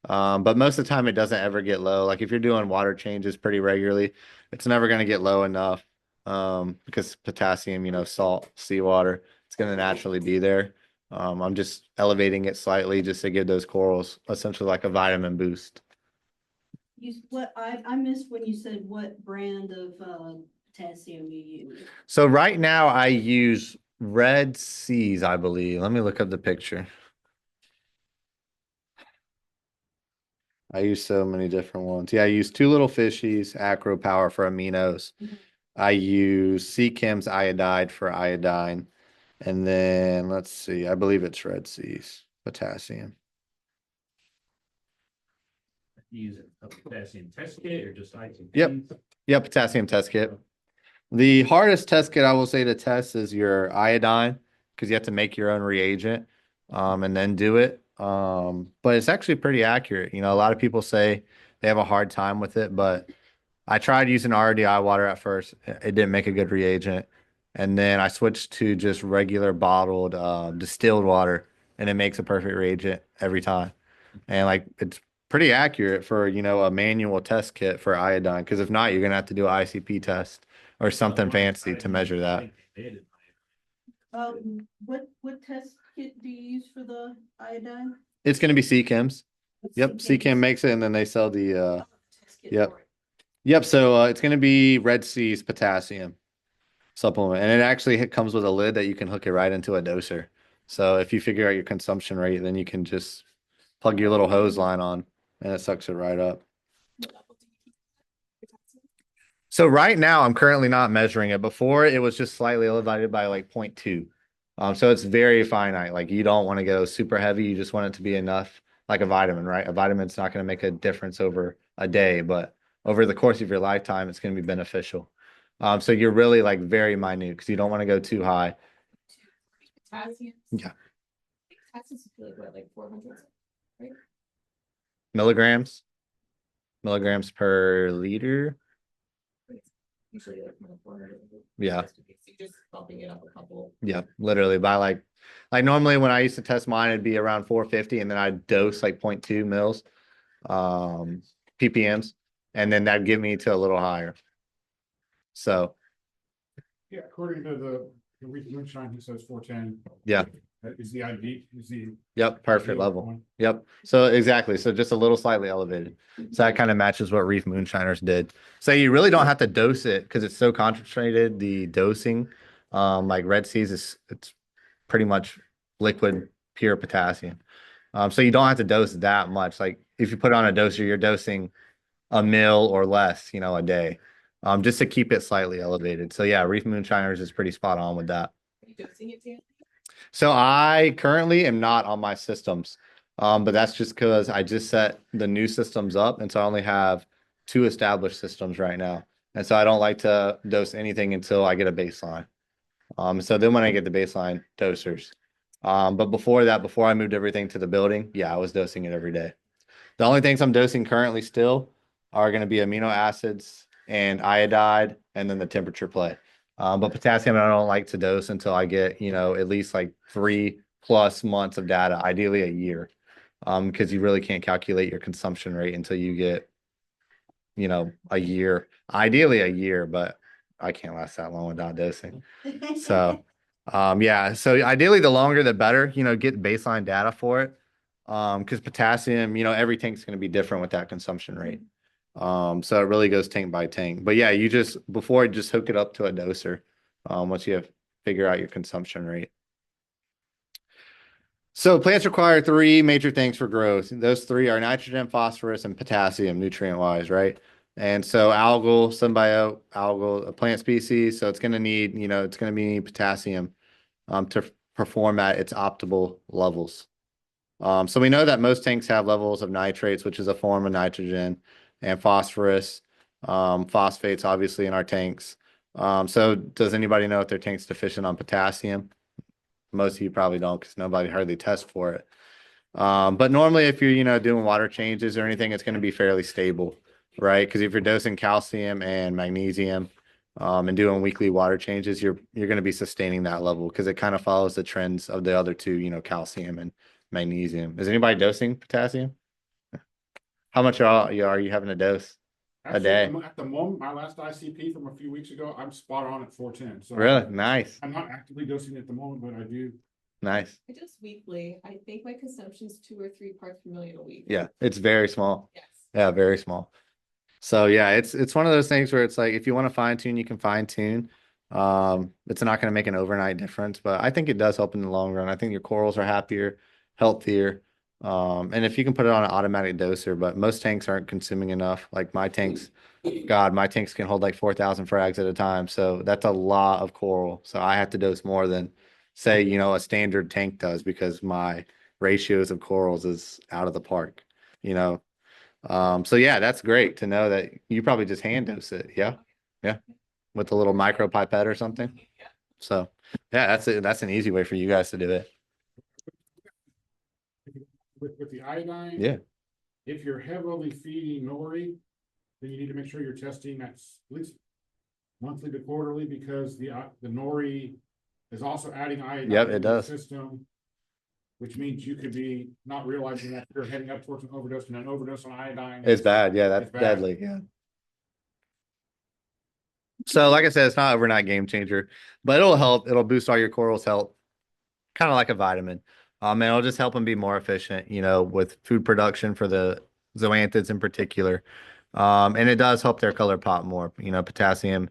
But most of the time it doesn't ever get low. Like if you're doing water changes pretty regularly, it's never going to get low enough. Because potassium, salt, seawater, it's going to naturally be there. I'm just elevating it slightly just to give those corals essentially like a vitamin boost. I missed when you said what brand of potassium you use. So right now I use Red Seas, I believe. Let me look up the picture. I use so many different ones. Yeah, I use Two Little Fishies, Acro Power for aminos. I use CMAC's iodide for iodine. And then let's see, I believe it's Red Seas, potassium. Use a potassium test kit or just ICP? Yep, potassium test kit. The hardest test kit I will say to test is your iodine because you have to make your own reagent and then do it. But it's actually pretty accurate. A lot of people say they have a hard time with it, but I tried using RDI water at first. It didn't make a good reagent. And then I switched to just regular bottled distilled water, and it makes a perfect reagent every time. And like it's pretty accurate for, a manual test kit for iodine. Because if not, you're gonna have to do an ICP test or something fancy to measure that. What test kit do you use for the iodine? It's gonna be CMAC's. Yep, CMAC makes it, and then they sell the Test kit yep. for it. Yep, so it's going to be Red Seas potassium supplement. And it actually comes with a lid that you can hook it right into a doser. So if you figure out your consumption rate, then you can just plug your little hose line on and it sucks it right up. So right now I'm currently not measuring it. Before it was just slightly elevated by like 0.2. So it's very finite. Like you don't want to go super heavy. You just want it to be enough, like a vitamin, right? A vitamin's not going to make a difference over a day, but over the course of your lifetime, it's going to be beneficial. So you're really like very minute because you don't want to go too high. Potassium. Yeah. Potassium is like 400, right? Milligrams per liter. Usually like 400. Yeah. So you're just bumping it up a couple. Yeah, literally by like normally when I used to test mine, it'd be around 450 and then I'd dose like 0.2 mils, ppms, and then that'd give me to a little higher. So Yeah, according to the Reef Moonshine, he says 410. yeah. Is the IV, Yep, perfect level. Yep. So exactly. So just a little slightly elevated. So that kind of matches what Reef Moonshiners did. So you really don't have to dose it because it's so concentrated. The dosing, like Red Seas it's pretty much liquid, pure potassium. So you don't have to dose that much. Like if you put on a doser, you're dosing a mil or less, a day, just to keep it slightly elevated. So yeah, Reef Moonshiners is pretty spot on with that. Are you dosing it, Dan? So I currently am not on my systems, but that's just because I just set the new systems up. And so I only have 2 established systems right now. And so I don't like to dose anything until I get a baseline. So then when I get the baseline dosers, but before that, before I moved everything to the building, yeah, I was dosing it every day. The only things I'm dosing currently still are going to be amino acids and iodide, and then the temperature play. But potassium, I don't like to dose until I get, at least like 3+ months of data, ideally a year. Because you really can't calculate your consumption rate until you get, a year, ideally a year, but I can't last that long without dosing. So, yeah, so ideally the longer the better, get baseline data for it. Because potassium, every tank's going to be different with that consumption rate. So it really goes tank by tank. But yeah, you just hook it up to a doser once you figure out your consumption rate. So plants require 3 major things for growth. Those 3 are nitrogen, phosphorus, and potassium, nutrient-wise, right? And so symbiote, algal, a plant species, so it's going to need, it's going to need potassium to perform at its optimal levels. So we know that most tanks have levels of nitrates, which is a form of nitrogen, and phosphorus, phosphates, obviously, in our tanks. So does anybody know if their tank's deficient on potassium? Most of you probably don't because nobody hardly tests for it. But normally if you're, doing water changes or anything, it's going to be fairly stable, right? Because if you're dosing calcium and magnesium, and doing weekly water changes, you're going to be sustaining that level because it kind of follows the trends of the other two, calcium and magnesium. Is anybody dosing potassium? How much are you having to dose a Actually, day? at the moment, my last ICP from a few weeks ago, I'm spot on at 410. So Really? Nice. I'm not actively dosing at the moment, but I do. Nice. I just weekly, I think my consumption's 2 or 3 parts per million a week. Yeah, it's very small. Yes. Yeah, very small. So yeah, it's one of those things where it's like if you want to fine tune, you can fine tune. It's not going to make an overnight difference, but I think it does help in the long run. I think your corals are happier, healthier. And if you can put it on an automatic doser, but most tanks aren't consuming enough. Like my tanks, God, my tanks can hold like 4,000 frags at a time. So that's a lot of coral. So I have to dose more than say, a standard tank does because my ratios of corals is out of the park, you know. So yeah, that's great to know that you probably just hand dose it. Yeah. Yeah. With a little micro pipette or something. So yeah, that's it. That's an easy way for you guys to do it. With the iodine. Yeah. If you're heavily feeding nori, then you need to make sure you're testing at least monthly to quarterly because the nori is also adding iodine. Yep, it to the does. system, which means you could be not realizing that you're heading up towards an overdose, and an overdose on iodine. It's bad. Yeah, that's It's bad. deadly. Yeah. So like I said, it's not an overnight game changer, but it'll help. It'll boost all your corals' health, kind of like a vitamin. And it'll just help them be more efficient, with food production for the zoanthids in particular. And it does help their color pop more. Potassium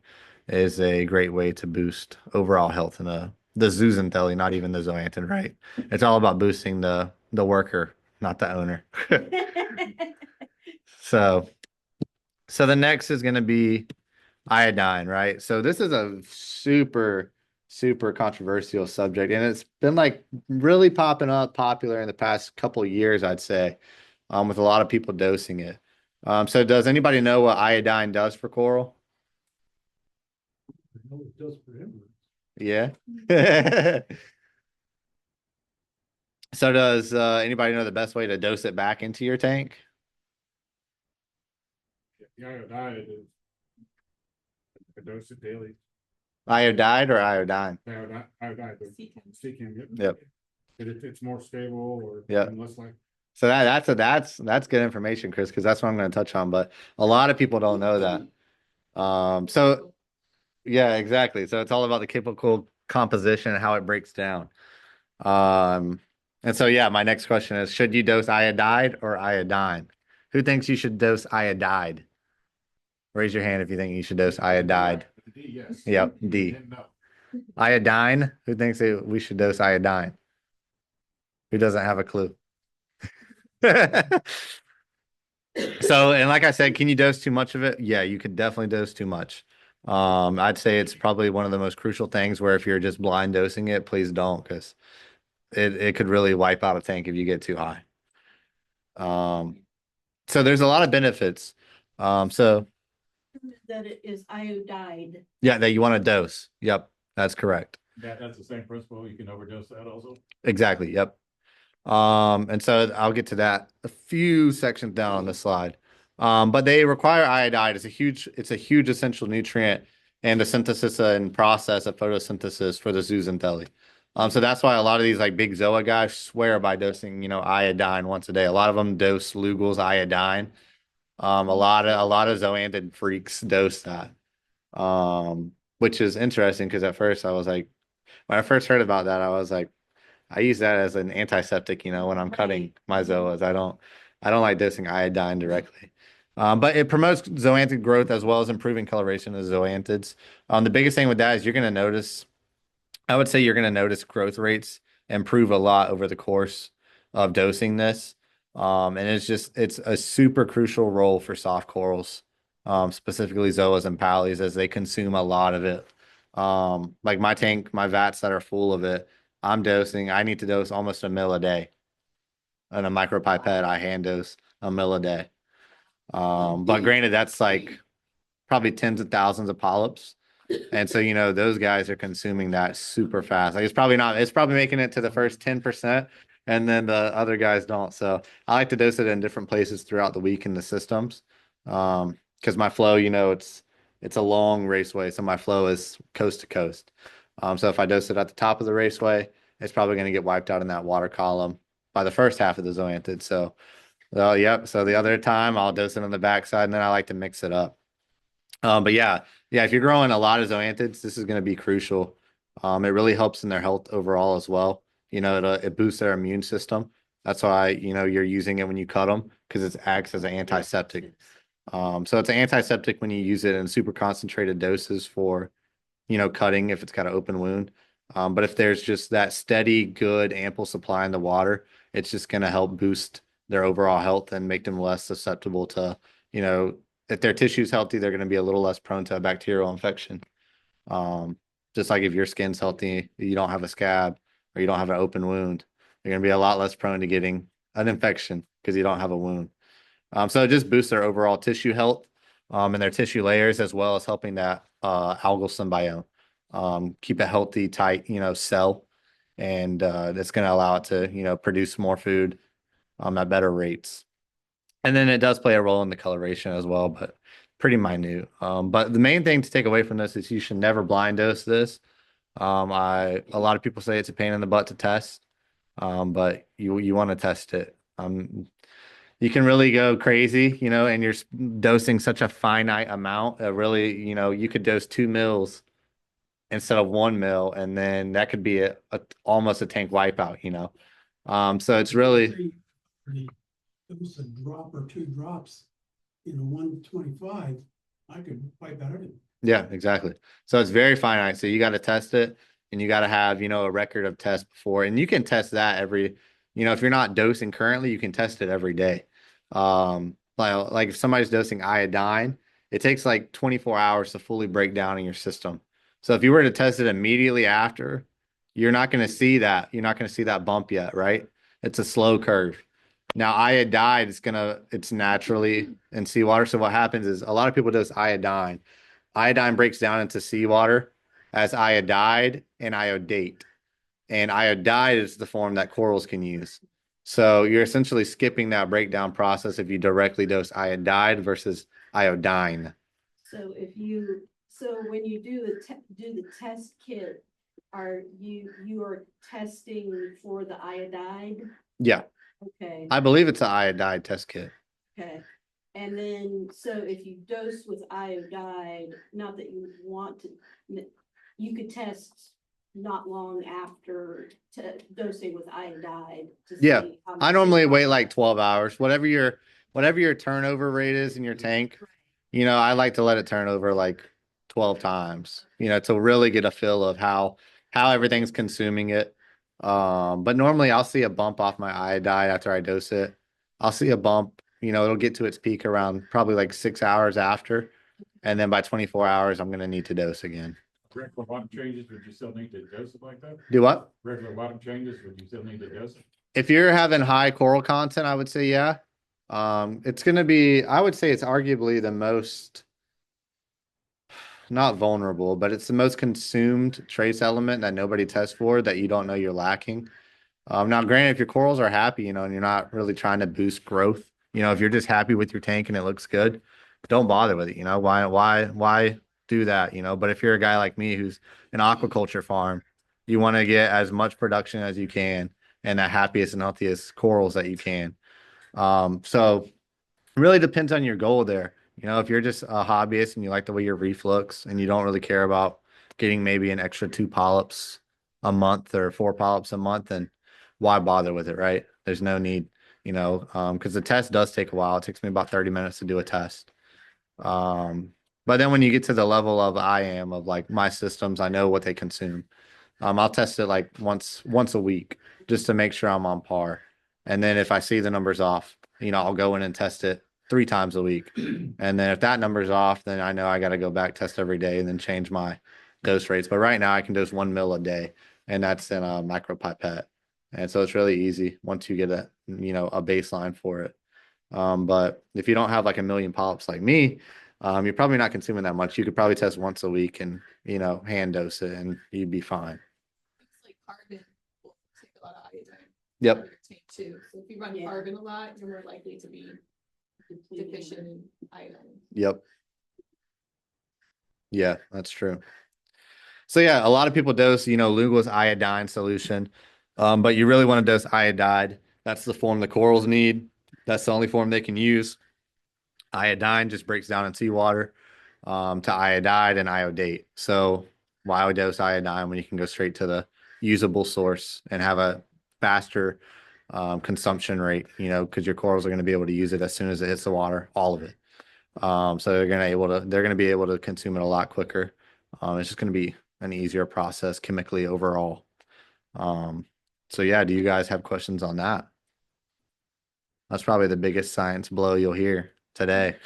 is a great way to boost overall health in the zooxanthellae, not even the zoanthid, right? It's all about boosting the worker, not the owner. So the next is going to be iodine, right? So this is a super, super controversial subject, and it's been like really popping up popular in the past couple of years, I'd say, with a lot of people dosing it. So does anybody know what iodine does for coral? I know it does for him. Yeah. So does anybody know the best way to dose it back into your tank? The iodide is a dose it daily. Iodide or iodine? Iodide. CCAM. CCAM, Yep. It's more stable or Yep. less like. So that's good information, Chris, because that's what I'm going to touch on. But a lot of people don't know that. So yeah, exactly. So it's all about the chemical composition and how it breaks down. And so yeah, my next question is: should you dose iodide or iodine? Who thinks you should dose iodide? Raise your hand if you think you should dose iodide. D, yes. Yep, D. And no. Iodine. Who thinks that we should dose iodine? Who doesn't have a clue? So, and like I said, can you dose too much of it? Yeah, you could definitely dose too much. I'd say it's probably one of the most crucial things where if you're just blind dosing it, please don't, because it could really wipe out a tank if you get too high. So there's a lot of benefits. So That it is iodide. yeah, that you want to dose. Yep, that's correct. That's the same principle. You can overdose that also. Exactly. Yep. And so I'll get to that a few sections down on the slide. But they require iodide. It's a huge essential nutrient and the synthesis and process of photosynthesis for the zooxanthellae. So that's why a lot of these like big Zoa guys swear by dosing, iodine once a day. A lot of them dose Lugal's iodine. A lot of zoanthid freaks dose that. Which is interesting because at first I was like, when I first heard about that, I was like, I use that as an antiseptic, when I'm cutting my zoas. I don't like dosing iodine directly. But it promotes zoanthid growth as well as improving coloration of zoanthids. The biggest thing with that is I would say you're going to notice growth rates improve a lot over the course of dosing this. And it's a super crucial role for soft corals, specifically zoas and pallies as they consume a lot of it. Like my tank, my vats that are full of it, I need to dose almost a mil a day. On a micropipette, I hand dose a mil a day. But granted, that's like probably tens of thousands of polyps. And so, those guys are consuming that super fast. Like it's probably making it to the first 10%, and then the other guys don't. So I like to dose it in different places throughout the week in the systems. Because my flow, It's a long raceway, so my flow is coast to coast. So if I dose it at the top of the raceway, it's probably going to get wiped out in that water column by the first half of the zoanthid. So, well, yep. So the other time I'll dose it on the backside, and then I like to mix it up. But yeah, if you're growing a lot of zoanthids, this is going to be crucial. It really helps in their health overall as well. It boosts their immune system. That's why, you're using it when you cut them because it acts as an antiseptic. So it's an antiseptic when you use it in super concentrated doses for, cutting if it's got an open wound. But if there's just that steady, good, ample supply in the water, it's just going to help boost their overall health and make them less susceptible to, if their tissue's healthy, they're going to be a little less prone to a bacterial infection. Just like if your skin's healthy, you don't have a scab or you don't have an open wound, you're going to be a lot less prone to getting an infection because you don't have a wound. So it just boosts their overall tissue health and their tissue layers, as well as helping that algal symbiome keep a healthy, tight, cell. And that's going to allow it to, produce more food at better rates. And then it does play a role in the coloration as well, but pretty minute. But the main thing to take away from this is you should never blind dose this. A lot of people say it's a pain in the butt to test, but you want to test it. You can really go crazy, and you're dosing such a finite amount. Really, you could dose 2 mils instead of 1 mil, and then that could be almost a tank wipeout. So it's really. It was a drop or 2 drops in a 125. I could wipe out everything. Yeah, exactly. So it's very finite. So you got to test it, and you got to have, a record of tests before, and you can test that every, if you're not dosing currently, you can test it every day. Like if somebody's dosing iodine, it takes like 24 hours to fully break down in your system. So if you were to test it immediately after, you're not going to see that. You're not going to see that bump yet, right? It's a slow curve. Now, iodide is it's naturally in seawater. So what happens is a lot of people dose iodine. Iodine breaks down into seawater as iodide and iodate. And iodide is the form that corals can use. So you're essentially skipping that breakdown process if you directly dose iodide versus iodine. So when you do the test kit, you are testing for the iodide? Yeah. Okay. I believe it's an iodide test kit. Okay. And then, so if you dose with iodide, not that you would want to, you could test not long after dosing with iodide. Yeah. See how I much normally you wait want. like 12 hours, whatever your turnover rate is in your tank. I like to let it turn over like 12 times, to really get a feel of how everything's consuming it. But normally I'll see a bump off my iodide after I dose it. I'll see a bump, it'll get to its peak around probably like 6 hours after. And then by 24 hours, I'm going to need to dose again. Regular bottom changes, would you still need to dose it like that? Do what? Regular bottom changes, would you still need to dose it? If you're having high coral content, I would say, yeah. It's going to be, I would say it's arguably the most, not vulnerable, but it's the most consumed trace element that nobody tests for that you don't know you're lacking. Now, granted, if your corals are happy, and you're not really trying to boost growth, if you're just happy with your tank and it looks good, don't bother with it. Why do that? But if you're a guy like me who's an aquaculture farm, you want to get as much production as you can and the happiest and healthiest corals that you can. So it really depends on your goal there. If you're just a hobbyist and you like the way your reef looks and you don't really care about getting maybe an extra 2 polyps a month or 4 polyps a month, then why bother with it, right? There's no need, because the test does take a while. It takes me about 30 minutes to do a test. But then when you get to the level of I am of like my systems, I know what they consume. I'll test it like once a week just to make sure I'm on par. And then if I see the numbers off, I'll go in and test it 3 times a week. And then if that number's off, then I know I got to go back test every day and then change my dose rates. But right now I can dose 1 mil a day, and that's in a micro pipette. And so it's really easy once you get a baseline for it. But if you don't have like a million polyps like me, you're probably not consuming that much. You could probably test once a week and, hand dose it and you'd be fine. It's like carbon will take a lot of iodine. Yep. Out of your tank too. So if you run Yeah. carbon a lot, you're more likely to be deficient in iodine. Yep. Yeah, that's true. So yeah, a lot of people dose, Lugol's iodine solution. But you really want to dose iodide. That's the form the corals need. That's the only form they can use. Iodine just breaks down in seawater to iodide and iodate. So why would dose iodine when you can go straight to the usable source and have a faster consumption rate, because your corals are going to be able to use it as soon as it hits the water, all of it. So they're going to be able to consume it a lot quicker. It's just going to be an easier process chemically overall. So yeah, do you guys have questions on that? That's probably the biggest science blow you'll hear today.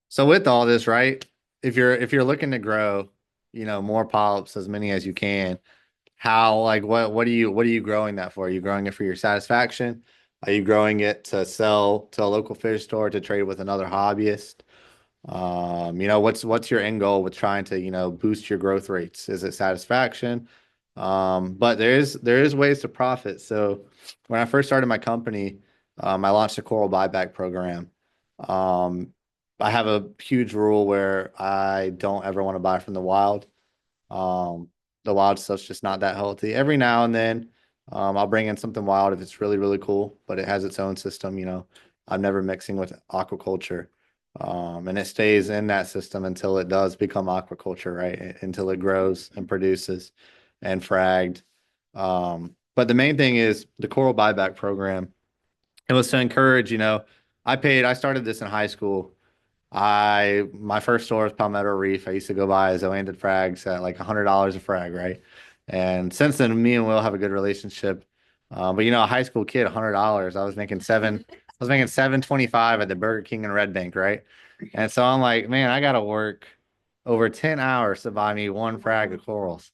So with all this, right? If you're looking to grow, more polyps, as many as you can, how like what are you growing that for? Are you growing it for your satisfaction? Are you growing it to sell to a local fish store to trade with another hobbyist? What's your end goal with trying to, boost your growth rates? Is it satisfaction? But there is ways to profit. So when I first started my company, I launched a coral buyback program. Um, I have a huge rule where I don't ever want to buy from the wild. Um, the wild stuff's just not that healthy. Every now and then, I'll bring in something wild if it's really, really cool, but it has its own system, I'm never mixing with aquaculture. And it stays in that system until it does become aquaculture, right? Until it grows and produces and fragged. But the main thing is the coral buyback program. It was to encourage, I started this in high school. My first store was Palmetto Reef. I used to go buy Zoanthid frags at like $100 a frag, right? And since then, me and Will have a good relationship. But a high school kid, $100. I was making 7.25 at the Burger King in Red Bank, right? And so I'm like, man, I gotta work over 10 hours to buy me one frag of corals.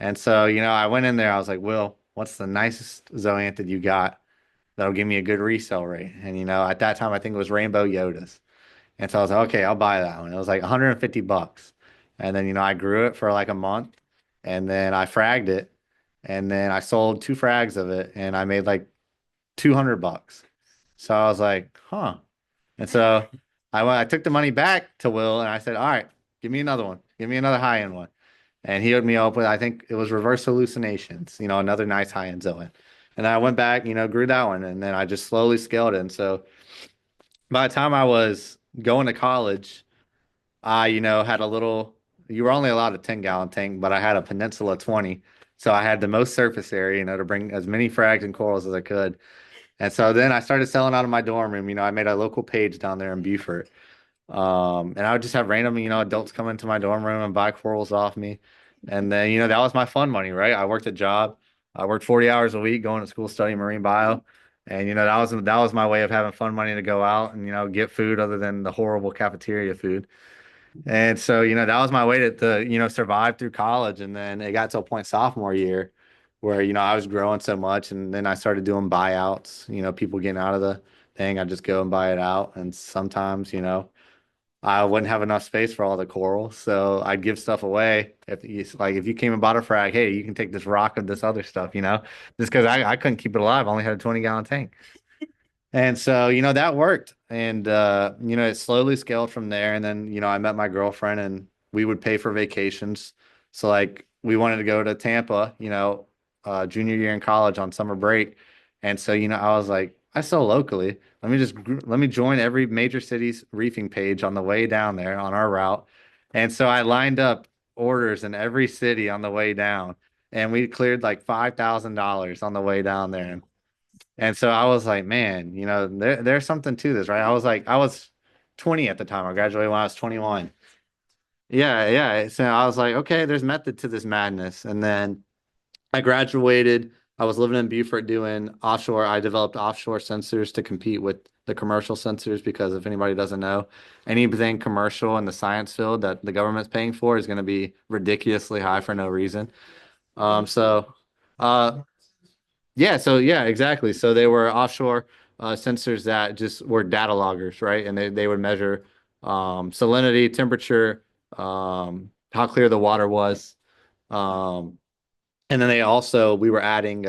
And so, I went in there, I was like, Will, what's the nicest Zoanthid you got that'll give me a good resale rate? And at that time I think it was Rainbow Yodas. And so I was like, okay, I'll buy that one. It was like 150 bucks. And then, I grew it for like a month and then I fragged it. And then I sold 2 frags of it and I made like 200 bucks. So I was like, huh. And so I took the money back to Will and I said, all right, give me another one. Give me another high end one. And he hooked me up with, I think it was reverse hallucinations, another nice high end Zoan. And I went back, grew that one. And then I just slowly scaled it. And so by the time I was going to college, I, had a little, you were only allowed a 10-gallon tank, but I had a Peninsula 20. So I had the most surface area, to bring as many frags and corals as I could. And so then I started selling out of my dorm room. I made a local page down there in Beaufort. And I would just have random, adults come into my dorm room and buy corals off me. And then, that was my fun money, right? I worked a job. I worked 40 hours a week going to school studying marine bio. And, that was my way of having fun money to go out and, get food other than the horrible cafeteria food. And so, that was my way to survive through college. And then it got to a point sophomore year where, I was growing so much and then I started doing buyouts, people getting out of the thing. I just go and buy it out. And sometimes, I wouldn't have enough space for all the coral. So I'd give stuff away. If you came and bought a frag, hey, you can take this rock of this other stuff, just because I couldn't keep it alive. I only had a 20-gallon tank. And so, that worked. And, it slowly scaled from there. And then, I met my girlfriend and we would pay for vacations. So, like, we wanted to go to Tampa, junior year in college on summer break. And so, I was like, I sell locally. Let me join every major city's reefing page on the way down there on our route. And so I lined up orders in every city on the way down. And we cleared like $5,000 on the way down there. And so I was like, man, there's something to this, right? I was 20 at the time. I graduated when I was 21. Yeah, yeah. So I was like, okay, there's method to this madness. And then I graduated. I was living in Beaufort doing offshore. I developed offshore sensors to compete with the commercial sensors because if anybody doesn't know, anything commercial in the science field that the government's paying for is going to be ridiculously high for no reason. So uh yeah, so yeah, exactly. So they were offshore sensors that just were data loggers, right? And they would measure salinity, temperature, how clear the water was. Um, and then we were adding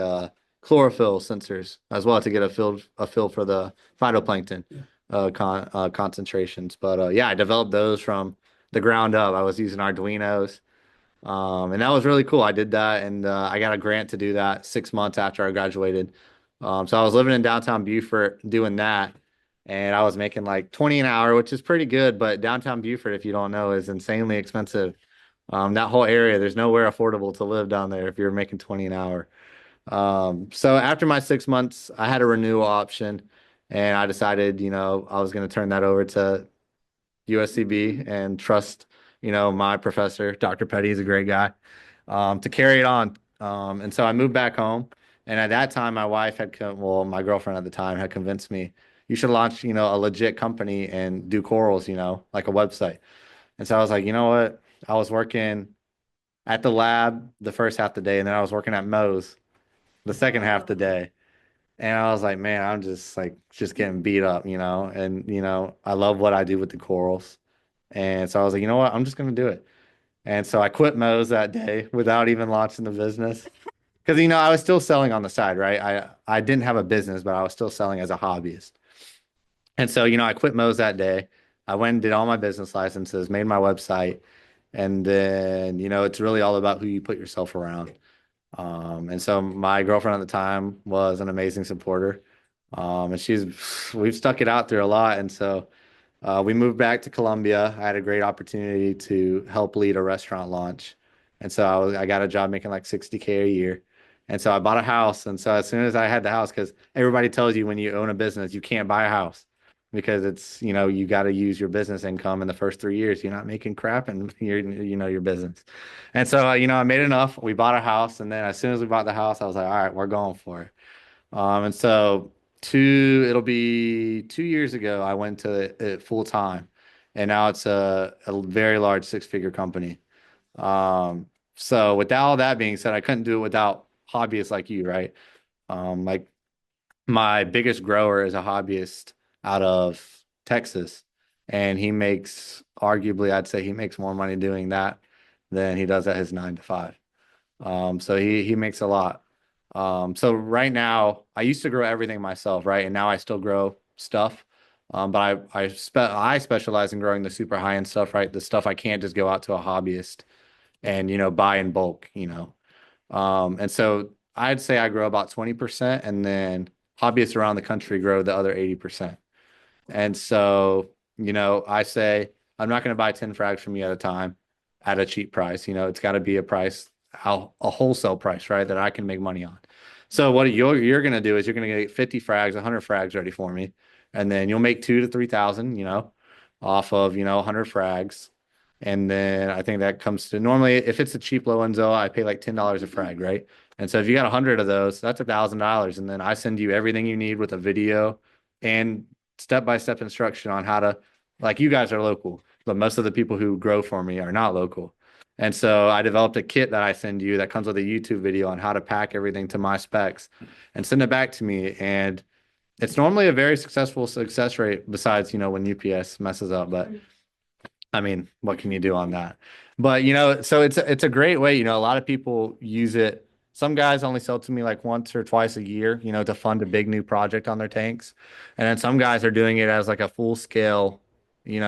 chlorophyll sensors as well to get a feel for the phytoplankton Yeah. concentrations. But yeah, I developed those from the ground up. I was using Arduinos. And that was really cool. I did that and I got a grant to do that 6 months after I graduated. So I was living in downtown Beaufort doing that. And I was making like 20 an hour, which is pretty good. But downtown Beaufort, if you don't know, is insanely expensive. That whole area, there's nowhere affordable to live down there if you're making 20 an hour. So after my 6 months, I had a renewal option and I decided, I was going to turn that over to USCB and trust, my professor, Dr. Petty is a great guy, to carry it on. And so I moved back home. And at that time, my wife my girlfriend at the time had convinced me, you should launch, a legit company and do corals, like a website. And so I was like, you know what? I was working at the lab the first half of the day, and then I was working at Moe's the second half of the day. And I was like, man, I'm just getting beat up, and I love what I do with the corals. And so I was like, you know what? I'm just gonna do it. And so I quit Moe's that day without even launching the business. Because I was still selling on the side, right? I didn't have a business, but I was still selling as a hobbyist. And so, I quit Moe's that day. I went and did all my business licenses, made my website, and then, it's really all about who you put yourself around. And so my girlfriend at the time was an amazing supporter. And we've stuck it out through a lot. And so we moved back to Columbia. I had a great opportunity to help lead a restaurant launch. And so I got a job making like 60K a year. And so I bought a house. And so as soon as I had the house, because everybody tells you when you own a business, you can't buy a house because it's, you got to use your business income in the first 3 years. You're not making crap and your business. And so, I made enough. We bought a house. And then as soon as we bought the house, I was like, all right, we're going for it. And so it'll be 2 years ago, I went to it full time, and now it's a very large six-figure company. So with all that being said, I couldn't do it without hobbyists like you, right? Like my biggest grower is a hobbyist out of Texas, and arguably, I'd say he makes more money doing that than he does at his 9 to 5. So he makes a lot. So right now I used to grow everything myself, right? And now I still grow stuff. But I specialize in growing the super high end stuff, right? The stuff I can't just go out to a hobbyist and, buy in bulk. And so I'd say I grow about 20% and then hobbyists around the country grow the other 80%. And so, I say I'm not going to buy 10 frags from you at a time at a cheap price. It's got to be a price, a wholesale price, right? That I can make money on. So what you're going to do is you're going to get 50 frags, 100 frags ready for me. And then you'll make 2,000 to 3,000, off of, 100 frags. And then I think that comes to normally if it's a cheap low end Zoa, I pay like $10 a frag, right? And so if you got 100 of those, that's $1,000. And then I send you everything you need with a video and step-by-step instruction on how to, like you guys are local, but most of the people who grow for me are not local. And so I developed a kit that I send you that comes with a YouTube video on how to pack everything to my specs and send it back to me. And it's normally a very successful success rate besides, when UPS messes up. But I mean, what can you do on that? But, so it's a great way, a lot of people use it. Some guys only sell to me like once or twice a year, to fund a big new project on their tanks. And then some guys are doing it as like a full scale,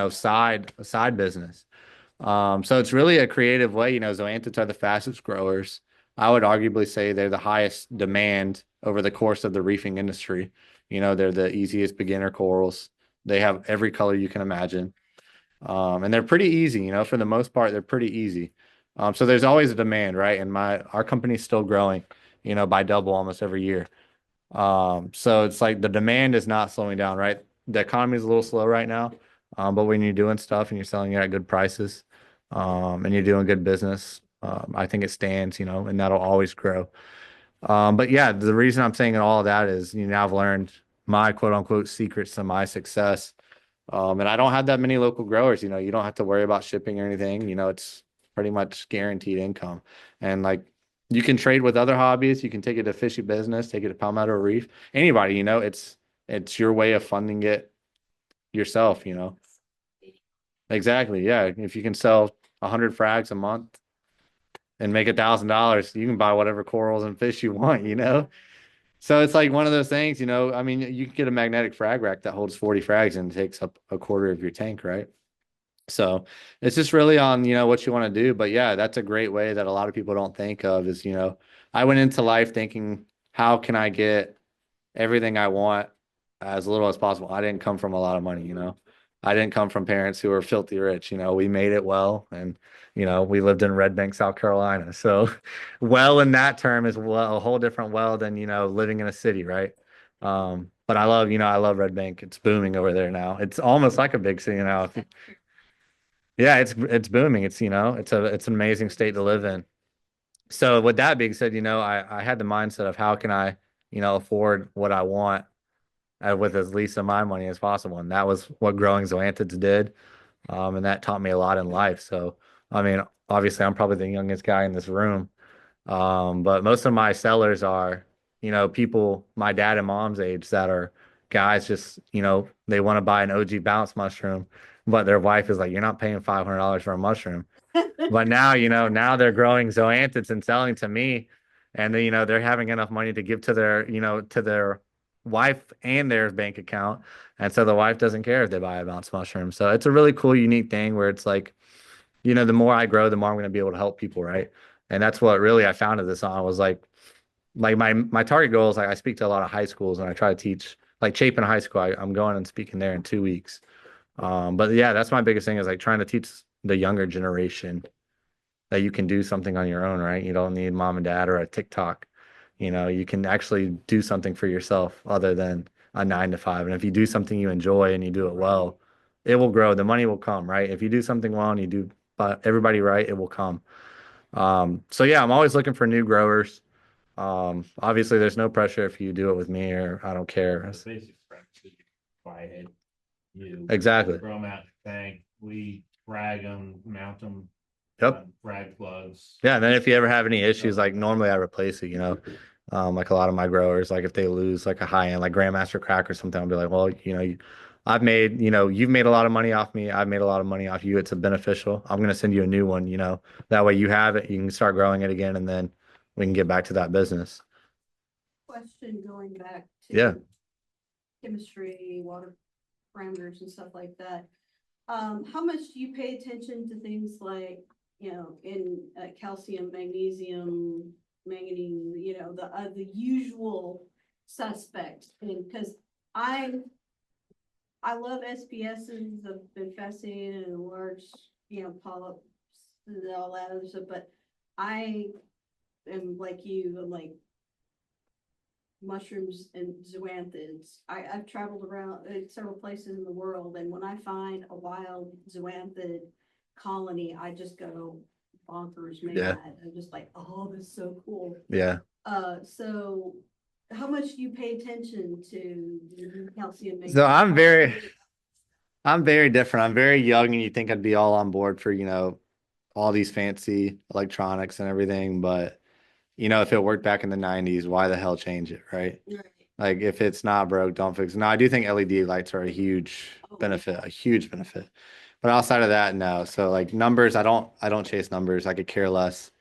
side business. So it's really a creative way. Zoanthids are the fastest growers. I would arguably say they're the highest demand over the course of the reefing industry. They're the easiest beginner corals. They have every color you can imagine. And they're pretty easy, for the most part, they're pretty easy. So there's always a demand, right? And our company's still growing, by double almost every year. So it's like the demand is not slowing down, right? The economy is a little slow right now. But when you're doing stuff and you're selling it at good prices, and you're doing good business, I think it stands, and that'll always grow. But yeah, the reason I'm saying all of that is, I've learned my quote unquote secrets to my success. And I don't have that many local growers, you don't have to worry about shipping or anything, it's pretty much guaranteed income. And like you can trade with other hobbies, you can take it to fishy business, take it to Palmetto Reef, anybody, it's your way of funding it yourself, Exactly. Yeah. If you can sell 100 frags a month and make $1,000, you can buy whatever corals and fish you want, So it's like one of those things, I mean, you can get a magnetic frag rack that holds 40 frags and takes up a quarter of your tank, right? So it's just really on, what you want to do. But yeah, that's a great way that a lot of people don't think of is, I went into life thinking, how can I get everything I want as little as possible? I didn't come from a lot of money. I didn't come from parents who were filthy rich. We made it well, and we lived in Red Bank, South Carolina. So well in that term is well a whole different well than, living in a city, right? But I love Red Bank. It's booming over there now. It's almost like a big city now. Yeah, it's booming. It's an amazing state to live in. So with that being said, I had the mindset of how can I, afford what I want with as least of my money as possible. And that was what growing Zoanthids did. And that taught me a lot in life. So, I mean, obviously I'm probably the youngest guy in this room. But most of my sellers are, people my dad and mom's age that are guys just, they want to buy an OG bounce mushroom, but their wife is like, you're not paying $500 for a mushroom. But now, now they're growing zoanthids and selling to me, and then, they're having enough money to give to their, to their wife and their bank account. And so the wife doesn't care if they buy a bounce mushroom. So it's a really cool, unique thing where it's like, the more I grow, the more I'm going to be able to help people, right? And that's what really I founded this on was like my target goal is like I speak to a lot of high schools and I try to teach like Chapin High School. I'm going and speaking there in 2 weeks. But yeah, that's my biggest thing is like trying to teach the younger generation that you can do something on your own, right? You don't need mom and dad or a TikTok. You can actually do something for yourself other than a 9 to 5. And if you do something you enjoy and you do it well, it will grow. The money will come, right? If you do something well and you do everybody right, it will come. So yeah, I'm always looking for new growers. Obviously there's no pressure if you do it with me or I don't care. The basic premise is buy it. You Exactly. throw them out in the tank, we frag them, mount them. Yep. Frag plugs. Yeah, and then if you ever have any issues, like normally I replace it, like a lot of my growers, like if they lose like a high end, like Grandmaster crack or something, I'll be like, well, I've made, you've made a lot of money off me. I've made a lot of money off you. It's a beneficial. I'm going to send you a new one, that way you have it, you can start growing it again, and then we can get back to that business. Question going back Yeah. to chemistry, water parameters and stuff like that. How much do you pay attention to things like, in calcium, magnesium, manganese, the usual suspects? And because I love SPSs, I've been fascinated in large, polyps and all that other stuff, but I am like you, I'm like mushrooms and zoanthids. I've traveled around several places in the world, and when I find a wild zoanthid colony, I just go bonkers mad. Yeah. I'm just like, oh, this is so cool. Yeah. So how much do you pay attention to the calcium? So I'm very different. I'm very young, and you think I'd be all on board for, all these fancy electronics and everything, but if it worked back in the 90s, why the hell change it, right? Right. Like if it's not broke, don't fix it. No, I do think LED lights are a huge benefit, a huge benefit. But outside of that, no. So like numbers, I don't chase numbers. I could care less.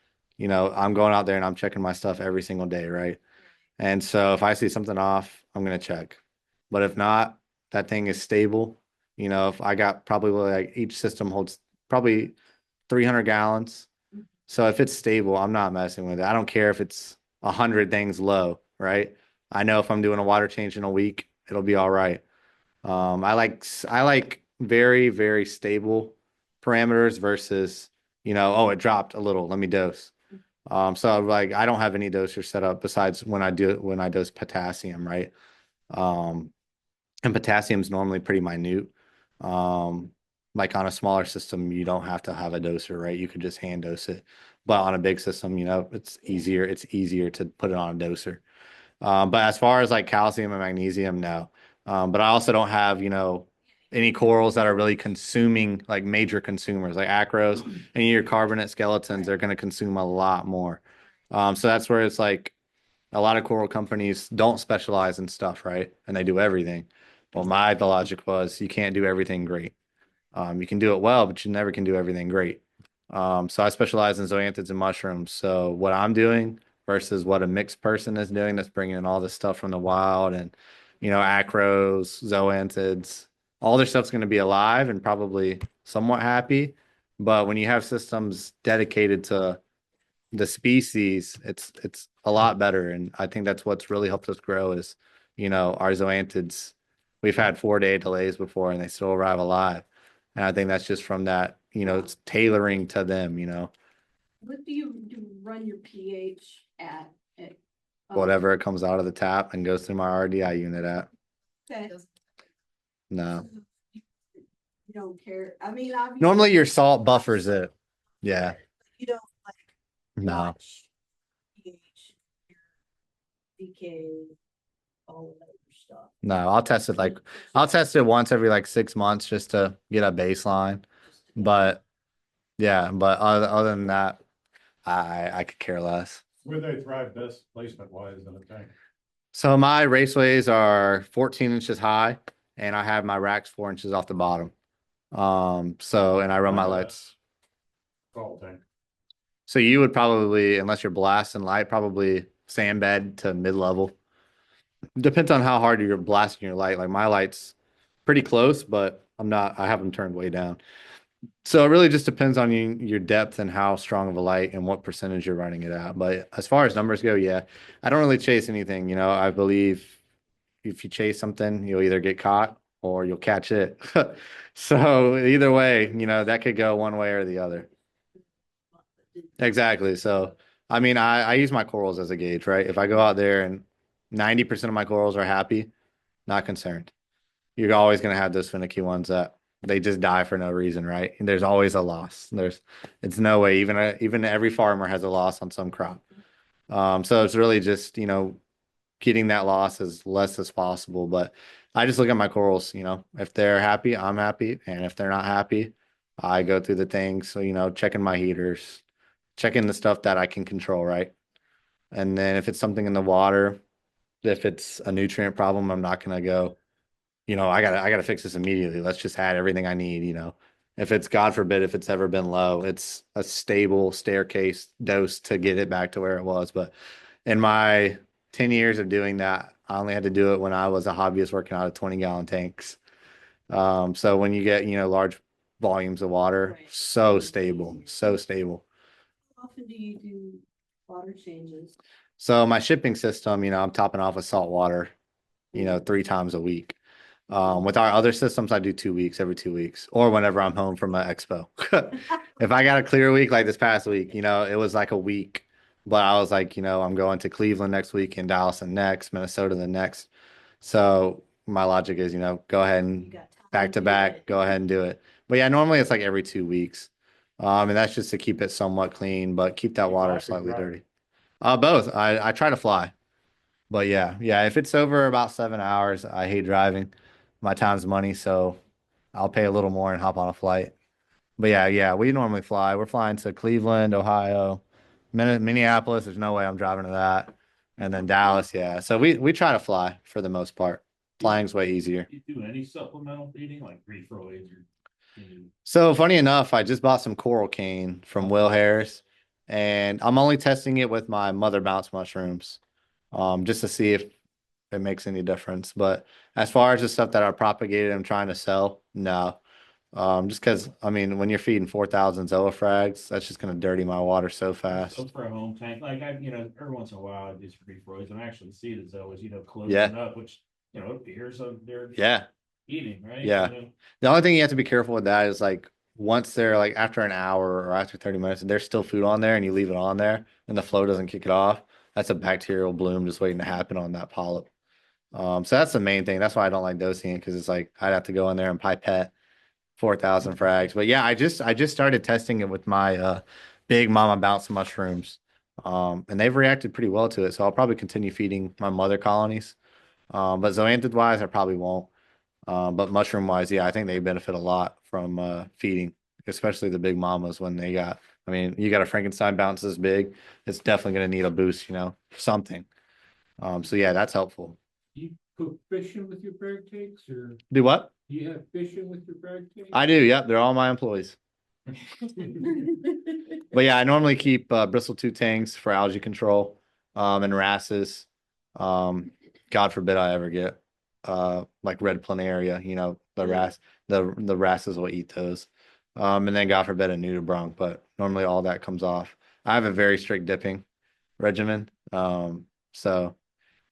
I'm going out there and I'm checking my stuff every single day, right? And so if I see something off, I'm gonna check. But if not, that thing is stable. If I got probably like each system holds probably 300 gallons. So if it's stable, I'm not messing with it. I don't care if it's 100 things low, right? I know if I'm doing a water change in a week, it'll be all right. I like very, very stable parameters versus, oh, it dropped a little, let me dose. So like I don't have any doser set up besides when I dose potassium, right? And potassium is normally pretty minute. Like on a smaller system, you don't have to have a doser, right? You could just hand dose it. But on a big system, it's easier. It's easier to put it on a doser. But as far as like calcium and magnesium, no. But I also don't have, any corals that are really consuming like major consumers like acros and your carbonate skeletons, they're going to consume a lot more. So that's where it's like a lot of coral companies don't specialize in stuff, right? And they do everything. Well, the logic was you can't do everything great. You can do it well, but you never can do everything great. So I specialize in zoanthids and mushrooms. So what I'm doing versus what a mixed person is doing that's bringing in all this stuff from the wild and, acros, zoanthids, all their stuff's going to be alive and probably somewhat happy. But when you have systems dedicated to the species, it's a lot better. And I think that's what's really helped us grow is, our zoanthids. We've had 4-day delays before and they still arrive alive. And I think that's just from that, it's tailoring to them. What do you run your pH at? Whatever it comes out of the tap and goes through my RDI unit at. Okay. No. You don't care. I mean, obviously. Normally your salt buffers it. Yeah. You don't like No. watch pH, decay, all of that other stuff. No, I'll test it once every like 6 months just to get a baseline. But yeah, but other than that, I could care less. Where they thrive best placement wise in a tank. So my raceways are 14 inches high and I have my racks 4 inches off the bottom. And I run my lights. Coral tank. So you would probably, unless you're blasting light, probably sand bed to mid-level. Depends on how hard you're blasting your light. Like my light's pretty close, but I have them turned way down. So it really just depends on your depth and how strong of a light and what percentage you're running it at. But as far as numbers go, yeah, I don't really chase anything. I believe if you chase something, you'll either get caught or you'll catch it. So either way, that could go one way or the other. Exactly. So, I mean, I use my corals as a gauge, right? If I go out there and 90% of my corals are happy, not concerned. You're always going to have those finicky ones that they just die for no reason, right? And there's always a loss. It's no way. Even every farmer has a loss on some crop. So it's really just, getting that loss as less as possible. But I just look at my corals, if they're happy, I'm happy. And if they're not happy, I go through the things. So, checking my heaters, checking the stuff that I can control, right? And then if it's something in the water, if it's a nutrient problem, I'm not going to go, I gotta fix this immediately. Let's just add everything I need, If it's, God forbid, if it's ever been low, it's a stable staircase dose to get it back to where it was. But in my 10 years of doing that, I only had to do it when I was a hobbyist working out of 20-gallon tanks. So when you get, large volumes of water, Right. so stable. How often do you do water changes? So my shipping system, I'm topping off with salt water, 3 times a week. With our other systems, I do 2 weeks, every 2 weeks, or whenever I'm home from an expo. If I got a clear week like this past week, it was like a week, but I was like, I'm going to Cleveland next week and Dallas the next, Minnesota the next. So my logic is, go ahead You and got time back to do back, it. go ahead and do it. But yeah, normally it's like every 2 weeks. And that's just to keep it somewhat clean, but keep that You water fly or slightly drive? dirty. Both. I try to fly. But yeah, if it's over about 7 hours, I hate driving. My time's money, so I'll pay a little more and hop on a flight. But yeah, we normally fly. We're flying to Cleveland, Ohio, Minneapolis. There's no way I'm driving to that. And then Dallas, yeah. So we try to fly for the most part. Flying's way easier. You do any supplemental feeding like refroids or? So funny enough, I just bought some coral cane from Will Harris, and I'm only testing it with my mother bounce mushrooms, just to see if it makes any difference. But as far as the stuff that I propagated, I'm trying to sell, no. Just because, I mean, when you're feeding 4,000 zoophags, that's just going to dirty my water so fast. So for a home tank, like every once in a while I do some refroids and I actually see the zoas, closing Yeah. up, which, appears of their Yeah. eating, right? Yeah. The only thing you have to be careful with that is like once they're like after an hour or after 30 minutes, there's still food on there and you leave it on there and the flow doesn't kick it off. That's a bacterial bloom just waiting to happen on that polyp. So that's the main thing. That's why I don't like dosing it, because it's like I'd have to go in there and pipette 4,000 frags. But yeah, I just started testing it with my big mama bounce mushrooms. And they've reacted pretty well to it. So I'll probably continue feeding my mother colonies. But zoanthid wise, I probably won't. But mushroom wise, yeah, I think they benefit a lot from feeding, especially the big mamas when you got a Frankenstein bounce this big, it's definitely going to need a boost, something. So yeah, that's helpful. Do you cook fishing with your frag tanks, or Do what? do you have fishing with your frag tanks? I do. Yep. They're all my employees. But yeah, I normally keep bristle tooth tanks for algae control. and wrasses. God forbid I ever get like red planaria, you know, the wrasses will eat those. And then God forbid a nudibranch, but normally all that comes off. I have a very strict dipping regimen. So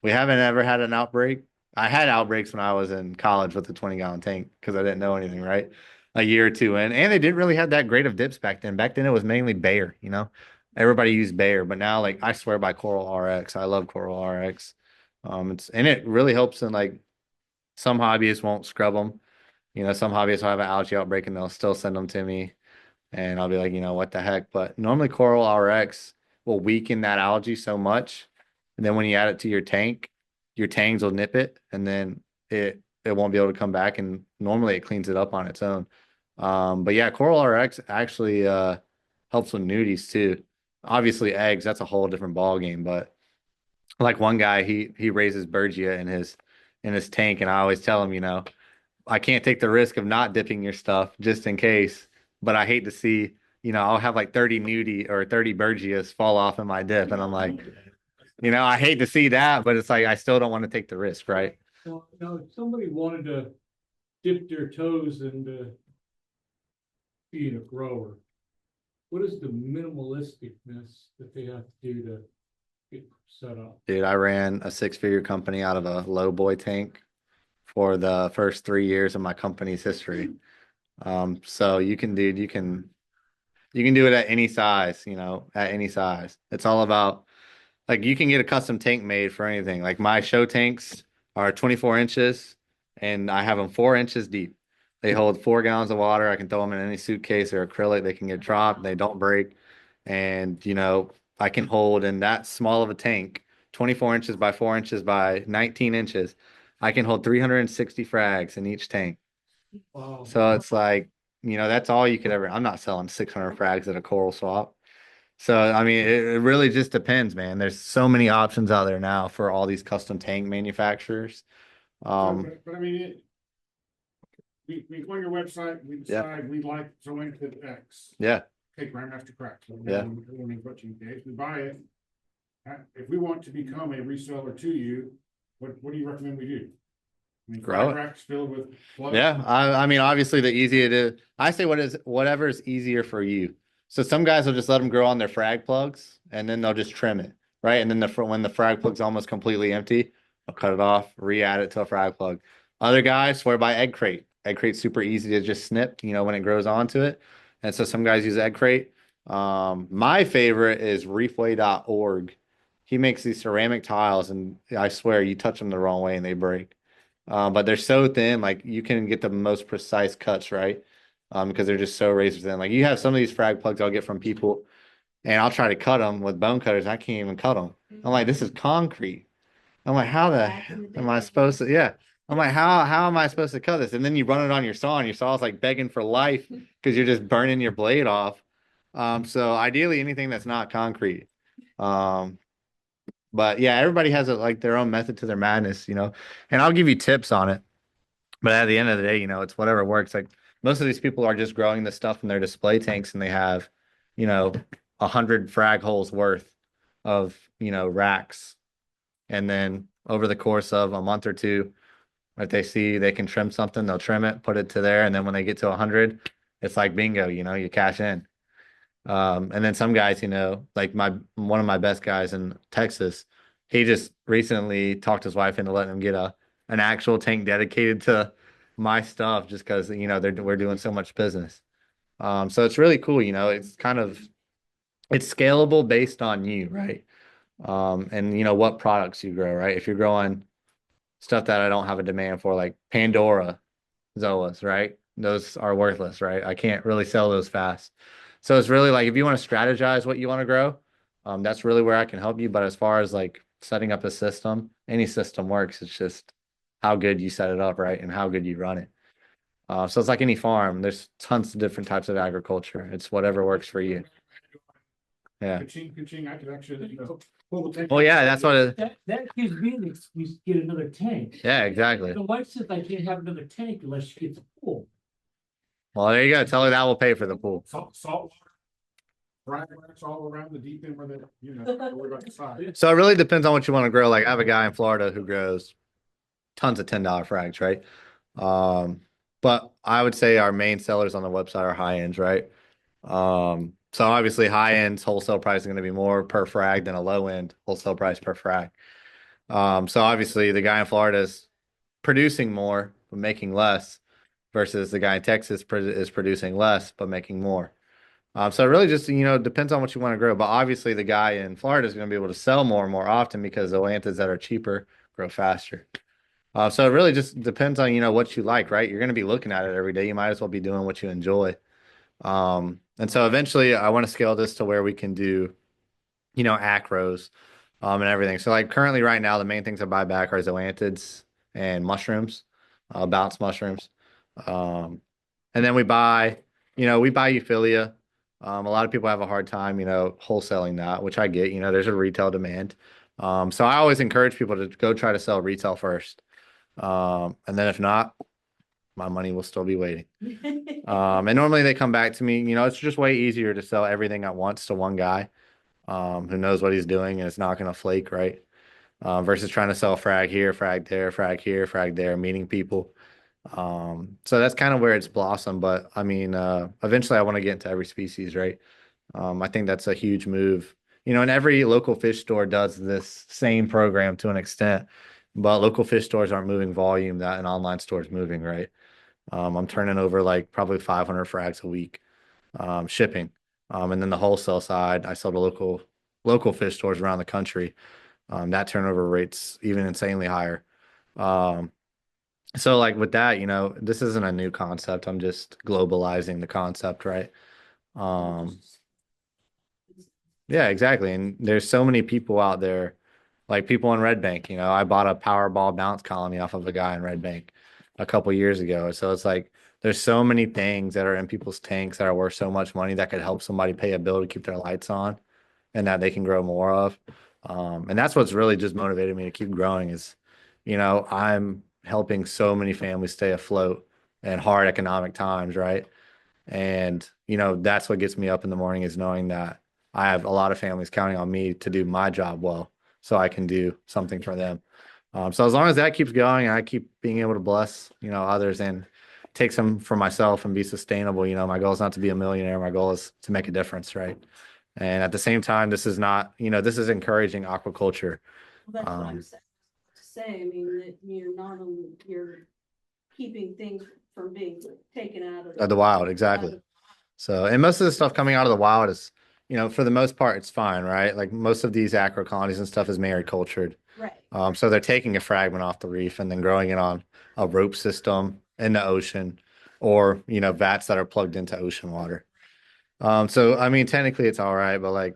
we haven't ever had an outbreak. I had outbreaks when I was in college with the 20-gallon tank because I didn't know anything, right? A year or two in. And they didn't really have that great of dips back then. Back then it was mainly Bayer, you know. Everybody used Bayer, but now like I swear by Coral RX. I love Coral RX. It really helps in like some hobbyists won't scrub them. You know, some hobbyists will have an algae outbreak and they'll still send them to me. And I'll be like, you know, what the heck? But normally Coral RX will weaken that algae so much. And then when you add it to your tangs will nip it and then it won't be able to come back. And normally it cleans it up on its own. But yeah, Coral RX actually helps with nudies too. Obviously eggs, that's a whole different ball game. But like one guy, he raises Bergia in his tank, and I always tell him, you know, I can't take the risk of not dipping your stuff just in case. But I hate to see, you know, I'll have like 30 nudie or 30 Bergias fall off in my dip. And I'm like, you know, I hate to see that, but it's like I still don't want to take the risk, right? Now, if somebody wanted to dip their toes into being a grower, what is the minimalisticness that they have to do to get set up? Dude, I ran a 6-figure company out of a low boy tank for the first 3 years of my company's history. So you can do it at any size, you know, at any size. It's all about like you can get a custom tank made for anything. Like my show tanks are 24 inches and I have them 4 inches deep. They hold 4 gallons of water. I can throw them in any suitcase or acrylic. They can get dropped. They don't break. And, you know, I can hold in that small of a tank, 24 inches by 4 inches by 19 inches. I can hold 360 frags in each tank. Wow. So it's like, you know, that's all you could ever. I'm not selling 600 frags at a coral swap. So, I mean, it really just depends, man. There's so many options out there now for all these custom tank manufacturers. But I mean, we go on your website, we decide we like Zoanthid X. Yeah. Okay, Grandmaster Cracks. Yeah. We buy it. If we want to become a reseller to you, what do you recommend we do? I mean, Grow it. racks filled with plugs. Yeah. I mean, obviously the easier to, I say whatever is easier for you. So some guys will just let them grow on their frag plugs and then they'll just trim it. Right. And then when the frag plug's almost completely empty, they'll cut it off, re-add it to a frag plug. Other guys swear by egg crate. Egg crate's super easy to just snip, you know, when it grows onto it. And so some guys use egg crate. My favorite is reefway.org. He makes these ceramic tiles and I swear you touch them the wrong way and they break. But they're so thin, like you can get the most precise cuts, right? Because they're just so razor thin. Like you have some of these frag plugs I'll get from people and I'll try to cut them with bone cutters. I can't even cut them. I'm like, this is concrete. I'm like, how the heck am I supposed to? Yeah. I'm like, how am I supposed to cut this? And then you run it on your saw and your saw is like begging for life because you're just burning your blade off. So ideally anything that's not concrete. But yeah, everybody has like their own method to their madness, you know, and I'll give you tips on it. But at the end of the day, you know, it's whatever works. Like most of these people are just growing this stuff in their display tanks and they have, you know, 100 frag holes worth of, you know, racks. And then over the course of a month or two, if they see they can trim something, they'll trim it, put it to there. And then when they get to 100, it's like bingo, you know, you cash in. And then some guys, you know, like one of my best guys in Texas, he just recently talked his wife into letting him get an actual tank dedicated to my stuff just because, you know, we're doing so much business. So it's really cool, you know, it's scalable based on you, right? And you know what products you grow, right? If you're growing stuff that I don't have a demand for, like Pandora Zoas, right? Those are worthless, right? I can't really sell those fast. So it's really like if you want to strategize what you want to grow, that's really where I can help you. But as far as like setting up a system, any system works. It's just how good you set it up, right? And how good you run it. So it's like any farm. There's tons of different types of agriculture. It's whatever works for you. Yeah. Ka-ching, I could actually, you know. Well, yeah, that's what That gives me an excuse to get another tank. Yeah, exactly. The wife says I can't have another tank unless she gets a pool. Well, there you go. Tell her that will pay for the pool. Salt water. Frag racks all around the deep end where the, don't worry about the size. So it really depends on what you want to grow. Like I have a guy in Florida who grows tons of $10 frags, right? But I would say our main sellers on the website are high ends, right? So obviously high ends wholesale price is going to be more per frag than a low end wholesale price per frag. So obviously the guy in Florida is producing more but making less versus the guy in Texas is producing less but making more. So it really just, depends on what you want to grow. But obviously the guy in Florida is going to be able to sell more and more often because the Zoanthids that are cheaper grow faster. So it really just depends on, what you like, right? You're going to be looking at it every day. You might as well be doing what you enjoy. And so eventually I want to scale this to where we can do, acros, and everything. So like currently right now, the main things I buy back are Zoanthids and mushrooms, bounce mushrooms. And then we buy Euphilia. A lot of people have a hard time, wholesaling that, which I get, there's a retail demand. So I always encourage people to go try to sell retail first. And then if not, my money will still be waiting. And normally they come back to me, it's just way easier to sell everything at once to one guy, who knows what he's doing and it's not going to flake, right? Versus trying to sell frag here, frag there, frag here, frag there, meeting people. So that's kind of where it's blossomed. But I mean, eventually I want to get into every species, right? I think that's a huge move. And every local fish store does this same program to an extent, but local fish stores aren't moving volume that an online store is moving, right? I'm turning over like probably 500 frags a week, shipping. And then the wholesale side, I sell to local fish stores around the country. That turnover rate's even insanely higher. So like with that, this isn't a new concept. I'm just globalizing the concept, right? Yeah, exactly. And there's so many people out there, like people in Red Bank, I bought a Powerball bounce colony off of a guy in Red Bank a couple years ago. So it's like there's so many things that are in people's tanks that are worth so much money that could help somebody pay a bill to keep their lights on and that they can grow more of. And that's what's really just motivated me to keep growing is, I'm helping so many families stay afloat in hard economic times, right? And, that's what gets me up in the morning is knowing that I have a lot of families counting on me to do my job well, so I can do something for them. So as long as that keeps going, I keep being able to bless, others and take some for myself and be sustainable. My goal is not to be a millionaire. My goal is to make a difference, right? And at the same time, this is not, this is encouraging aquaculture. Well, that's what I'm saying. I mean, that you're keeping things from being taken out Of the wild, exactly. So, and most of the stuff coming out of the wild is, for the most part, it's fine, right? Like most of these acro colonies and stuff is maricultured. Right. So they're taking a fragment off the reef and then growing it on a rope system in the ocean or, vats that are plugged into ocean water. So, I mean, technically it's all right, but like,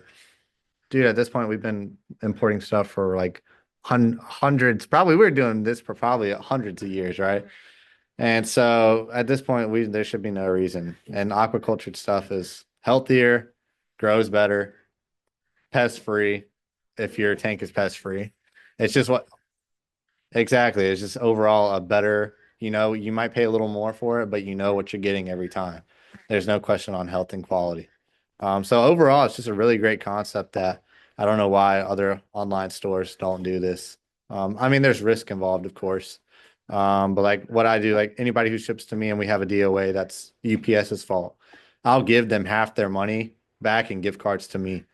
dude, at this point, we've been importing stuff for like hundreds, probably we were doing this for probably hundreds of years, right? And so at this point, there should be no reason. And aquaculture stuff is healthier, grows better, pest free. If your tank is pest free, it's just exactly. It's just overall a better. You might pay a little more for it, but you know what you're getting every time. There's no question on health and quality. So overall, it's just a really great concept that I don't know why other online stores don't do this. I mean, there's risk involved, of course. But like what I do, like anybody who ships to me and we have a DOA, that's UPS's fault. I'll give them half their money back and gift cards to me.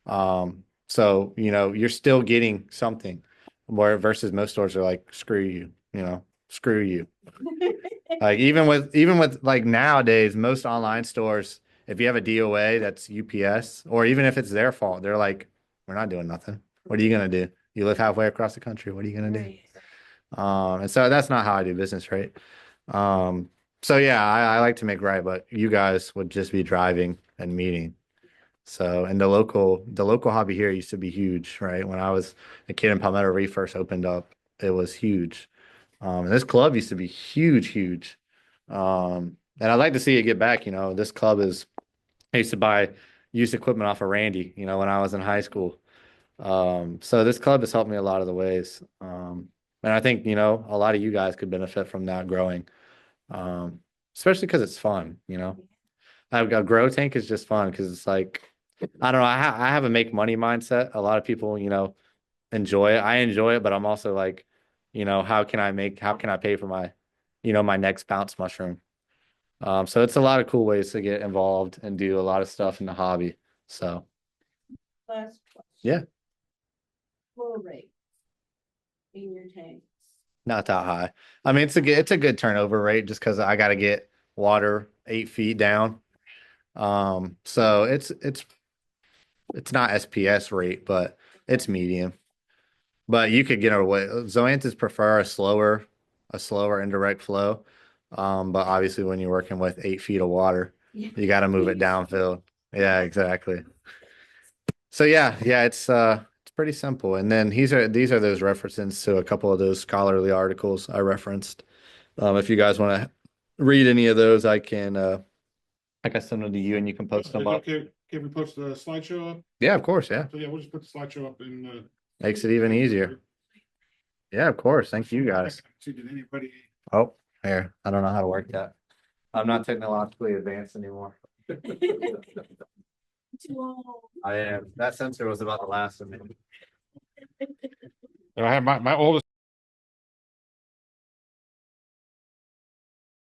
So, you're still getting something where versus most stores are like, screw you, screw you. Like even with like nowadays, most online stores, if you have a DOA that's UPS, or even if it's their fault, they're like, we're not doing nothing. What are you going to do? You live halfway across the country. What are you going to do? And so that's not how I do business, right? So yeah, I like to make right, but you guys would just be driving and meeting. So, and the local hobby here used to be huge, right? When I was a kid in Palmetto Reef first opened up, it was huge. And this club used to be huge, huge. And I'd like to see it get back. This club I used to buy used equipment off of Randy, when I was in high school. So this club has helped me a lot of the ways. And I think, a lot of you guys could benefit from that growing, especially because it's fun, A grow tank is just fun because it's like I don't know. I have a make money mindset. A lot of people, enjoy it. I enjoy it, but I'm also like, how can I pay for my, my next bounce mushroom? So it's a lot of cool ways to get involved and do a lot of stuff in the hobby. So Last question. Yeah. Flow rate in your tanks. not that high. I mean, it's a good turnover rate just because I got to get water 8 feet down. So it's not SPS rate, but it's medium. But you could get away. Zoanthids prefer a slower indirect flow. But obviously when you're working with 8 feet of water, you got to move it downfield. Yeah, exactly. So yeah, it's pretty simple. And then these are those references to a couple of those scholarly articles I referenced. If you guys want to read any of those, I can send them to you and you can post them up. Okay, can we post the slideshow up? Yeah, of course. Yeah. So yeah, we'll just put the slideshow up in. Makes it even easier. Yeah, of course. Thank you guys. See, did anybody? Oh, here. I don't know how to work that. I'm not technologically advanced anymore. Too old. I am. That sensor was about the last of me. I have my oldest